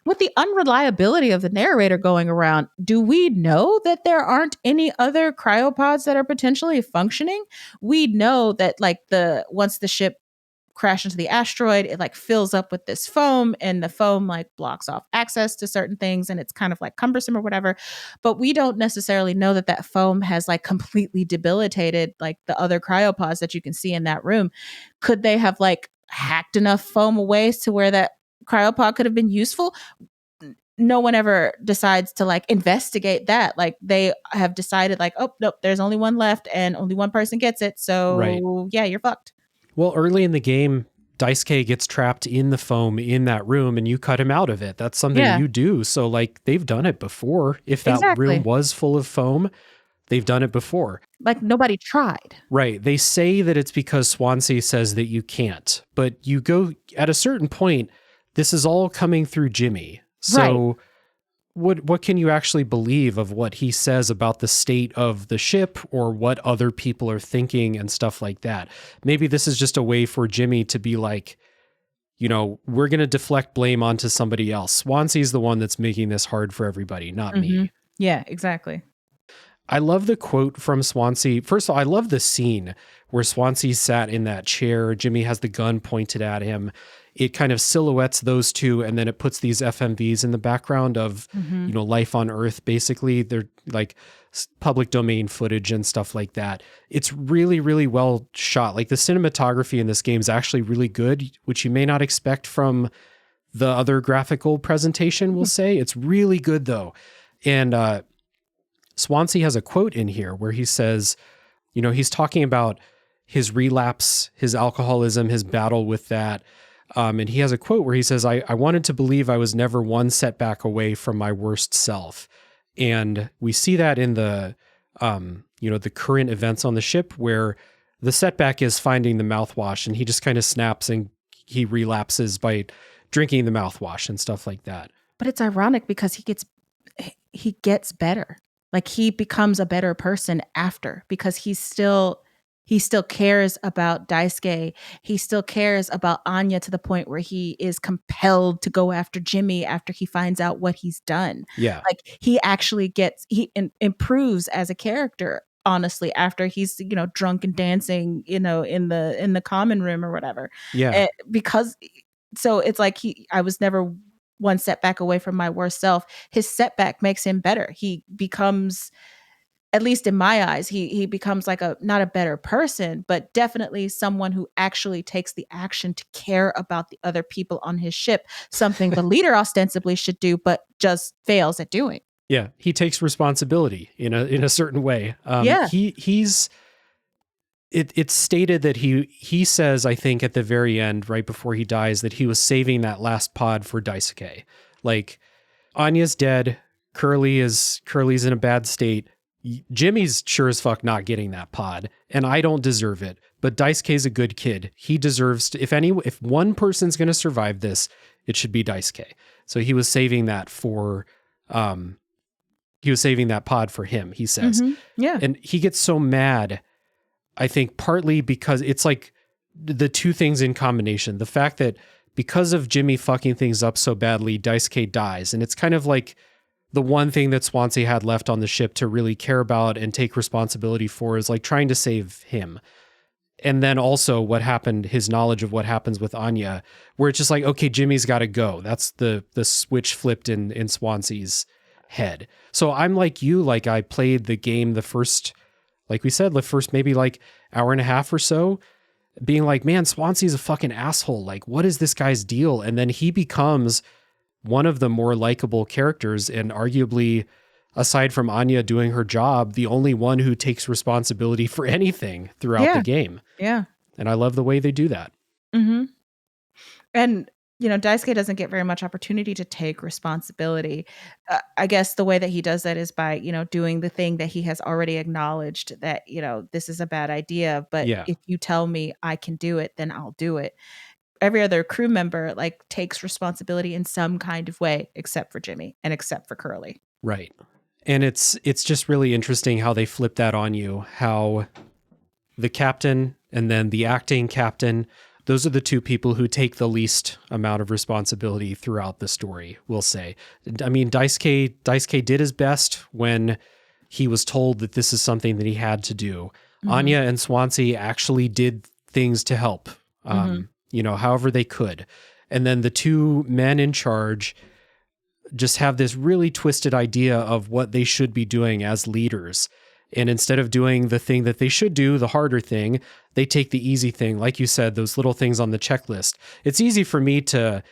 with the unreliability of the narrator going around, do we know that there aren't any other cryopods that are potentially functioning? We know that like once the ship crashed into the asteroid, it like fills up with this foam and the foam like blocks off access to certain things and it's kind of like cumbersome or whatever. But we don't necessarily know that foam has like completely debilitated like the other cryopods that you can see in that room. Could they have like hacked enough foam away to where that cryopod could have been useful? No one ever decides to like investigate that. Like they have decided like, oh, nope, there's only one left and only one person gets it. So yeah, you're fucked.
Well, early in the game, Daisuke gets trapped in the foam in that room and you cut him out of it. That's something you do. So like they've done it before. If that room was full of foam, They've done it before.
Like nobody tried.
Right. They say that it's because Swansea says that you can't, but you go at a certain point, this is all coming through Jimmy. So what can you actually believe of what he says about the state of the ship or what other people are thinking and stuff like that? Maybe this is just a way for Jimmy to be like, you know, we're going to deflect blame onto somebody else. Swansea's the one that's making this hard for everybody, not me.
Yeah, exactly.
I love the quote from Swansea. First of all, I love the scene where Swansea sat in that chair. Jimmy has the gun pointed at him. It kind of silhouettes those two, and then it puts these FMVs in the background of, you know, life on Earth, basically. They're like public domain footage and stuff like that. It's really, really well shot. Like the cinematography in this game is actually really good, which you may not expect from the other graphical presentation, we'll say. It's really good, though. And Swansea has a quote in here where he says, you know, he's talking about his relapse, his alcoholism, his battle with that. And he has a quote where he says, I wanted to believe I was never one setback away from my worst self. And we see that in the, you know, the current events on the ship where the setback is finding the mouthwash and he just kind of snaps and he relapses by drinking the mouthwash and stuff like that.
But it's ironic because he gets better. Like he becomes a better person after, because he still cares about Daisuke. He still cares about Anya to the point where he is compelled to go after Jimmy after he finds out what he's done.
Yeah.
Like he actually improves as a character, honestly, after he's, you know, drunk and dancing, you know, in the common room or whatever.
Yeah.
Because so it's like I was never one setback away from my worst self. His setback makes him better. He becomes, at least in my eyes, he becomes like not a better person, but definitely someone who actually takes the action to care about the other people on his ship, something the leader ostensibly should do, but just fails at doing.
Yeah. He takes responsibility in a certain way. It's stated that he says, I think at the very end, right before he dies, that he was saving that last pod for Daisuke. Like, Anya's dead. Curly's in a bad state. Jimmy's sure as fuck not getting that pod, and I don't deserve it. But Daisuke's a good kid. He deserves to, if one person's going to survive this, it should be Daisuke. So he was saving that for, he was saving that pod for him, he says.
Yeah.
And he gets so mad, I think partly because it's like the two things in combination. The fact that because of Jimmy fucking things up so badly, Daisuke dies. And it's kind of like the one thing that Swansea had left on the ship to really care about and take responsibility for is like trying to save him. And then also what happened, his knowledge of what happens with Anya, where it's just like, okay, Jimmy's got to go. That's the switch flipped in Swansea's head. So I'm like you, like I played the game the first, like we said, the first maybe like hour and a half or so, being like, man, Swansea's a fucking asshole. Like, what is this guy's deal? And then he becomes one of the more likable characters and arguably, aside from Anya doing her job, the only one who takes responsibility for anything throughout the game.
Yeah.
And I love the way they do that.
Mm-hmm. And, you know, Daisuke doesn't get very much opportunity to take responsibility. I guess the way that he does that is by, you know, doing the thing that he has already acknowledged that, you know, this is a bad idea, but if you tell me I can do it, then I'll do it. Every other crew member like takes responsibility in some kind of way, except for Jimmy and except for Curly.
Right. And it's just really interesting how they flip that on you, how the captain and then the acting captain, those are the two people who take the least amount of responsibility throughout the story, we'll say. I mean, Daisuke did his best when he was told that this is something that he had to do. Anya and Swansea actually did things to help, you know, however they could. And then the two men in charge just have this really twisted idea of what they should be doing as leaders. And instead of doing the thing that they should do, the harder thing, they take the easy thing. Like you said, those little things on the checklist. It's easy for me to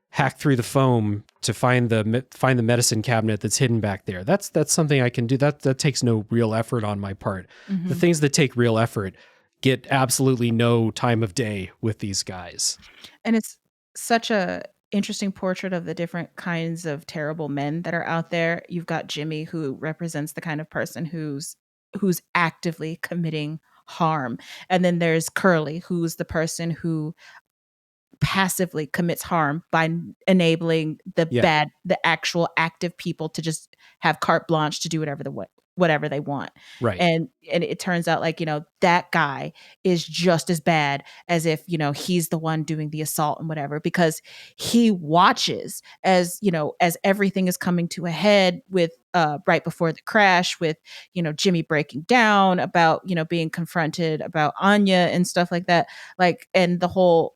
hack through the foam to find the medicine cabinet that's hidden back there. That's something I can do. That takes no real effort on my part. The things that take real effort get absolutely no time of day with these guys.
And it's such a interesting portrait of the different kinds of terrible men that are out there. You've got Jimmy, who represents the kind of person who's who's actively committing harm. And then there's Curly, who's the person who passively commits harm by enabling
Yeah.
the actual active people to just have carte blanche to do whatever they want.
Right.
And it turns out, like, that guy is just as bad as if, he's the one doing the assault and whatever, because he watches as everything is coming to a head with right before the crash, with Jimmy breaking down about being confronted about Anya and stuff like that, like, and the whole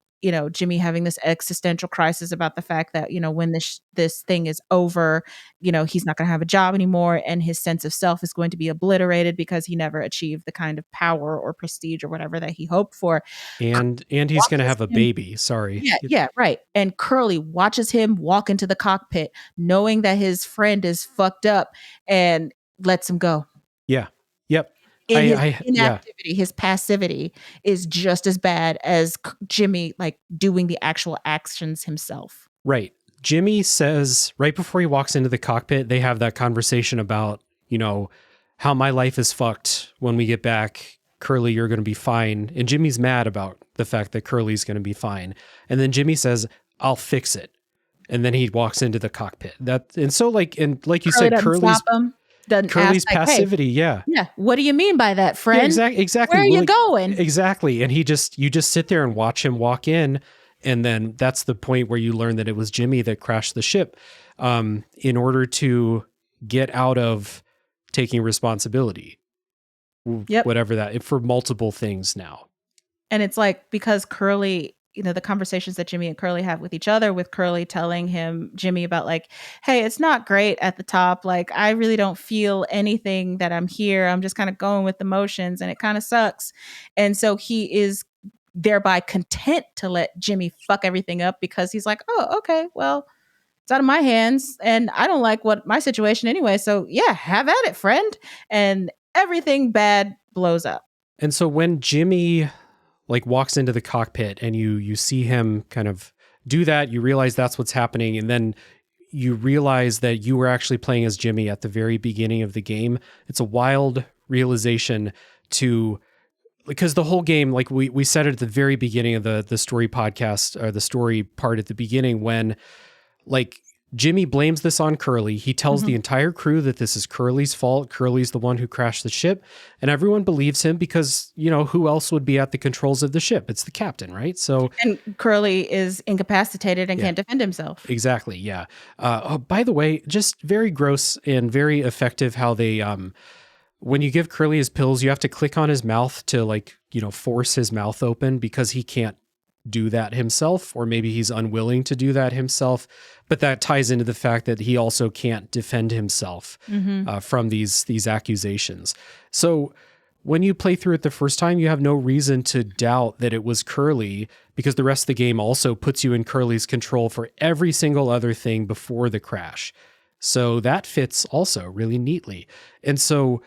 Jimmy having this existential crisis about the fact that, when this thing is over, he's not going to have a job anymore, and his sense of self is going to be obliterated because he never achieved the kind of power or prestige or whatever that he hoped for.
And he's going to
Watches
have a
him-
baby. Sorry.
yeah, right. And Curly watches him walk into the cockpit knowing that his friend is fucked up and lets him go.
Yeah. Yep.
In his
Yeah.
inactivity, his passivity is just as bad as Jimmy, like, doing the actual actions himself.
Right. Jimmy says right before he walks into the cockpit, they have that conversation about, how my life is fucked. When we get back, Curly, you're going to be fine. And Jimmy's mad about the fact that Curly's going to be fine. And then Jimmy says, I'll fix it. And then he walks into the cockpit. And so like you said, Curly's
Ask,
passivity.
Hey,
yeah.
Yeah. What do you mean by that, friend?
Yeah, exactly.
Where are you going?
Exactly. And you just sit there and watch him walk in. And then that's the point where you learn that it was Jimmy that crashed the ship, in order to get out of taking responsibility.
Yep.
Whatever that, for multiple things now.
And it's like, because Curly, the conversations that Jimmy and Curly have with each other, with Curly telling Jimmy about, like, hey, it's not great at the top. Like, I really don't feel anything that I'm here. I'm just kind of going with the motions and it kind of sucks. And so he is thereby content to let Jimmy fuck everything up, because he's like, oh, okay, well, it's out of my hands and I don't like my situation anyway. So yeah, have at it, friend. And everything bad blows up.
And so when Jimmy like walks into the cockpit and you see him kind of do that, you realize that's what's happening. And then you realize that you were actually playing as Jimmy at the very beginning of the game. It's a wild realization because the whole game, like we said it at the very beginning of the story podcast, or the story part at the beginning, when like Jimmy blames this on Curly. He tells the entire crew that this is Curly's fault. Curly's the one who crashed the ship, and everyone believes him because, who else would be at the controls of the ship? It's the captain, right? So,
and Curly is incapacitated and can't defend himself.
Exactly. Yeah. By the way, just very gross and very effective how they, when you give Curly his pills, you have to click on his mouth to force his mouth open, because he can't do that himself, or maybe he's unwilling to do that himself. But that ties into the fact that he also can't defend himself from these accusations. So when you play through it the first time, you have no reason to doubt that it was Curly, because the rest of the game also puts you in Curly's control for every single other thing before the crash. So that fits also really neatly. And so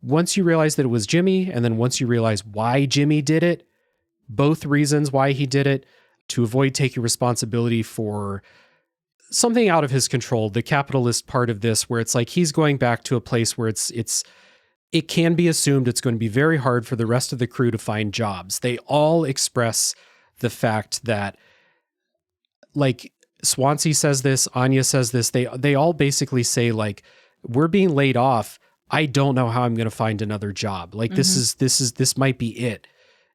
once you realize that it was Jimmy, and then once you realize why Jimmy did it, both reasons why he did it, to avoid taking responsibility for something out of his control, the capitalist part of this, where it's like he's going back to a place where it can be assumed it's going to be very hard for the rest of the crew to find jobs. They all express the fact that, like, Swansea says this, Anya says this, they all basically say, like, we're being laid off. I don't know how I'm going to find another job. Like, this might be it.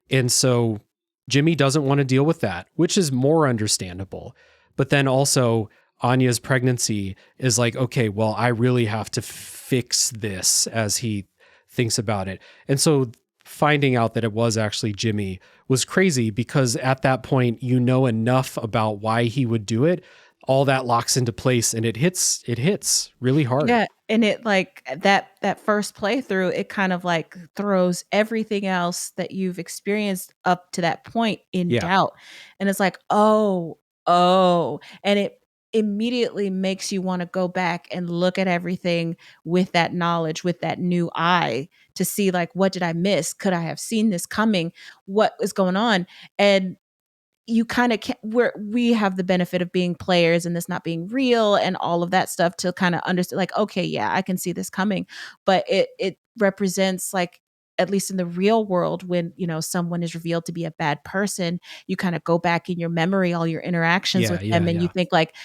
And so Jimmy doesn't want to deal with that, which is more understandable. But then also Anya's pregnancy is like, okay, well, I really have to fix this, as he thinks about it. And so finding out that it was actually Jimmy was crazy, because at that point, enough about why he would do it. All that locks into place, and it hits really hard.
Yeah. And it, like, that first playthrough, it kind of like throws everything else that you've experienced up to that point in doubt. And it's like, oh, and it immediately makes you want to go back and look at everything with that knowledge, with that new eye, to see, like, what did I miss? Could I have seen this coming? What was going on? And you kind of can't, we have the benefit of being players and this not being real and all of that stuff to kind of understand, like, okay, yeah, I can see this coming. But it represents, like, at least in the real world, when, someone is revealed to be a bad person, you kind of go back in your memory, all your interactions
Yeah,
with
yeah,
them, and you
yeah.
think, like,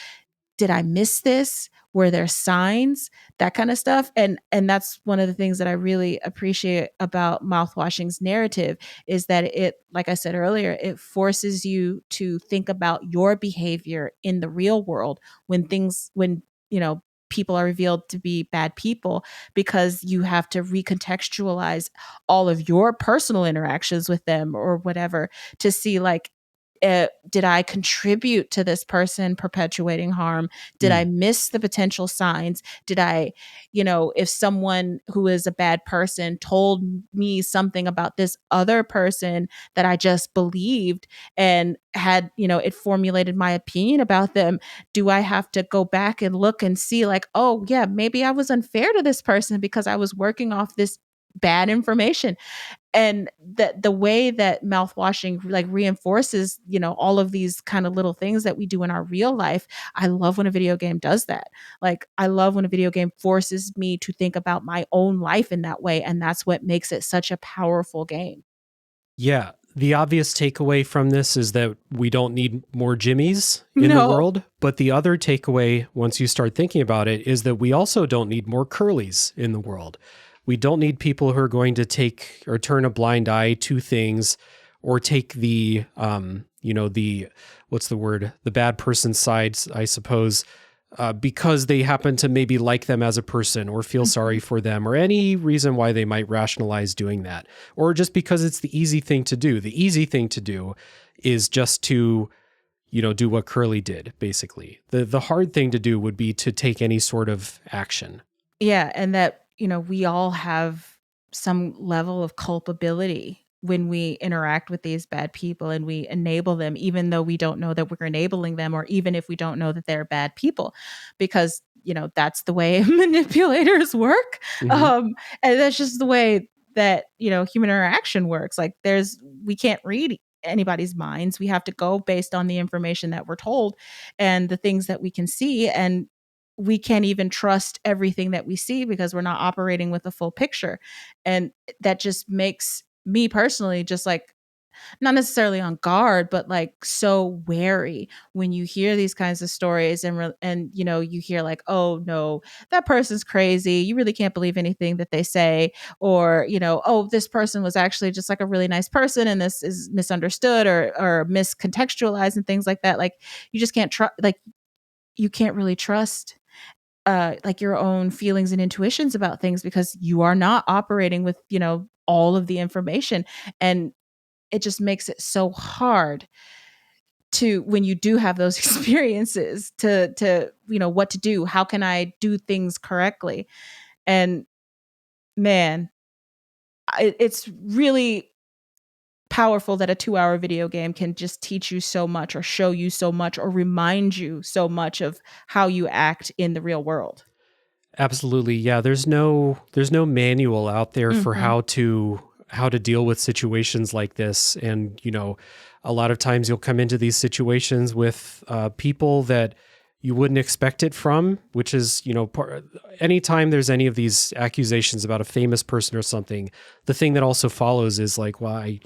did I miss this? Were there signs? That kind of stuff. And that's one of the things that I really appreciate about Mouthwashing's narrative, is that it, like I said earlier, it forces you to think about your behavior in the real world when people are revealed to be bad people, because you have to recontextualize all of your personal interactions with them or whatever, to see, like, did I contribute to this person perpetuating harm? Did I
Mm.
miss the potential signs? Did I, if someone who is a bad person told me something about this other person that I just believed and had, it formulated my opinion about them, do I have to go back and look and see, like, oh, yeah, maybe I was unfair to this person because I was working off this bad information? And the way that mouthwashing, like, reinforces, all of these kind of little things that we do in our real life. I love when a video game does that. Like, I love when a video game forces me to think about my own life in that way, and that's what makes it such a powerful game.
Yeah. The obvious takeaway from this is that we don't need more Jimmies in the
No.
world. But the other takeaway, once you start thinking about it, is that we also don't need more Curlies in the world. We don't need people who are going to take or turn a blind eye to things, or take the, what's the word? The bad person's side, I suppose, because they happen to maybe like them as a person or feel sorry
Mhm.
for them, or any reason why they might rationalize doing that, or just because it's the easy thing to do. The easy thing to do is just to, do what Curly did, basically. The hard thing to do would be to take any sort of action.
Yeah, and that, we all have some level of culpability when we interact with these bad people and we enable them, even though we don't know that we're enabling them, or even if we don't know that they're bad people, because, that's the way manipulators work.
Hmm.
Um, and that's just the way that, human interaction works. Like, we can't read anybody's minds. We have to go based on the information that we're told and the things that we can see. And we can't even trust everything that we see because we're not operating with a full picture. And that just makes me personally just, like, not necessarily on guard, but, like, so wary when you hear these kinds of stories, and you hear, like, oh no, that person's crazy, you really can't believe anything that they say, or, oh, this person was actually just, like, a really nice person and this is misunderstood or miscontextualized and things like that. Like, you just can't trust, like, you can't really trust like, your own feelings and intuitions about things, because you are not operating with, all of the information. And it just makes it so hard to, when you do have those experiences, to what to do, how can I do things correctly? And man, it's really powerful that a 2-hour video game can just teach you so much, or show you so much, or remind you so much of how you act in the real world.
Absolutely. Yeah, there's no manual out there for
Mhm.
how to deal with situations like this. And, a lot of times you'll come into these situations with people that you wouldn't expect it from, which is, anytime there's any of these accusations about a famous person or something, the thing that also follows is like, why,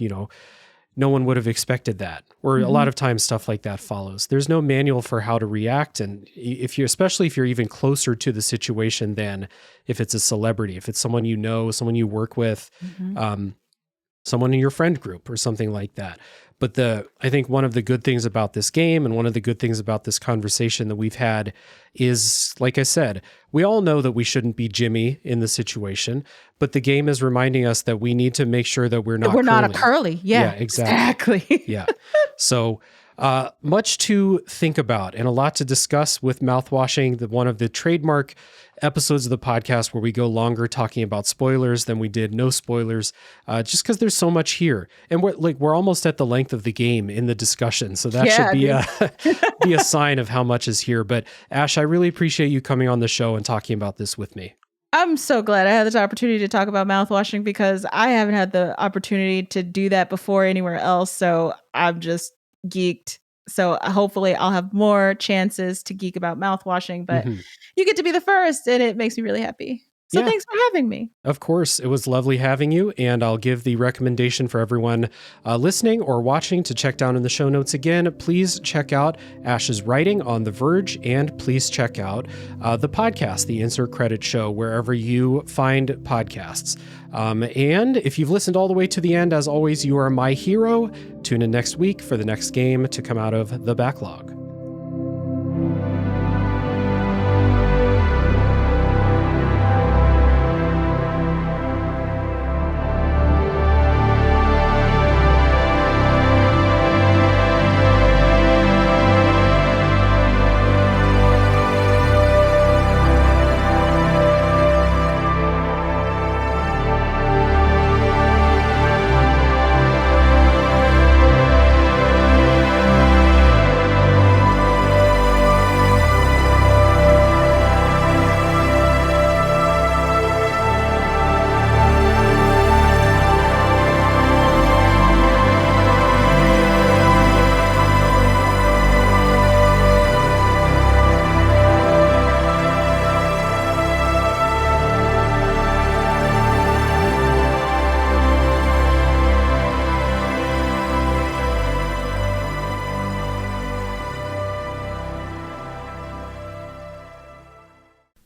no one would have expected that. Or a lot
Mhm.
of times stuff like that follows. There's no manual for how to react. And especially if you're even closer to the situation than if it's a celebrity, if it's someone you know, someone you work with,
Mhm.
um, someone in your friend group or something like that. But I think one of the good things about this game, and one of the good things about this conversation that we've had, is, like I said, we all know that we shouldn't be Jimmy in the situation, but the game is reminding us that we need to make sure that we're not
We're not a
Curly.
curly.
Yeah,
Yeah,
exactly.
exactly.
Yeah. So much to think about and a lot to discuss with Mouthwashing, one of the trademark episodes of the podcast where we go longer talking about spoilers than we did no spoilers, just because there's so much here. And we're almost at the length of the game in the discussion. So that should
Yeah,
be
dude.
a be a sign of how much is here. But Ash, I really appreciate you coming on the show and talking about this with me.
I'm so glad I had this opportunity to talk about mouthwashing, because I haven't had the opportunity to do that before anywhere else. So I'm just geeked. So hopefully I'll have more chances to geek about mouthwashing, but you get to be the first and it makes me really happy. So thanks for having me.
Of course, it was lovely having you, and I'll give the recommendation for everyone listening or watching to check down in the show notes again. Please check out Ash's writing on The Verge, and please check out the podcast, The Insert Credit Show, wherever you find podcasts. And if you've listened all the way to the end, as always, you are my hero. Tune in next week for the next game to come out of the backlog.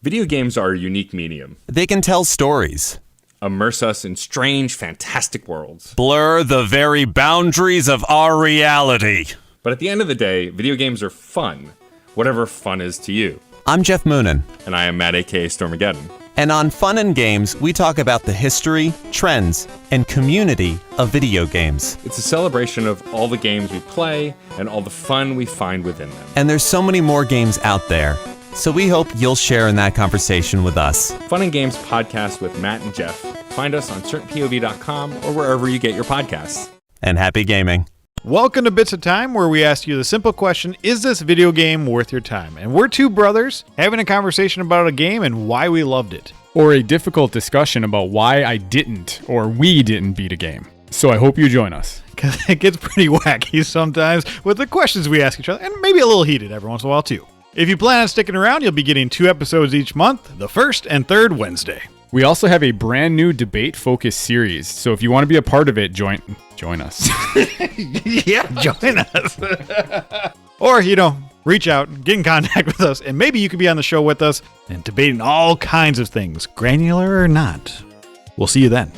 Video games are a unique medium.
They can tell stories,
Immerse us in strange, fantastic worlds.
blur the very boundaries of our reality.
But at the end of the day, video games are fun. Whatever fun is to you.
I'm Jeff Moonen,
And I am Matt, aka Stormageddon.
and on Fun and Games, we talk about the history, trends, and community of video games.
It's a celebration of all the games we play and all the fun we find within them.
And there's so many more games out there, so we hope you'll share in that conversation with us.
Fun and Games podcast with Matt and Jeff. Find us on certainpov.com or wherever you get your podcasts.
And happy gaming.
Welcome to Bits of Time, where we ask you the simple question, is this video game worth your time? And we're two brothers having a conversation about a game and why we loved it.
Or a difficult discussion about why I didn't or we didn't beat a game. So I hope you join us.
Because it gets pretty wacky sometimes with the questions we ask each other, and maybe a little heated every once in a while too. If you plan on sticking around, you'll be getting 2 episodes each month, the first and third Wednesday.
We also have a brand new debate-focused series, so if you want to be a part of it, join us.
Yeah, join us. Or, reach out, get in contact with us, and maybe you could be on the show with us and debating all kinds of things, granular or not. We'll see you then.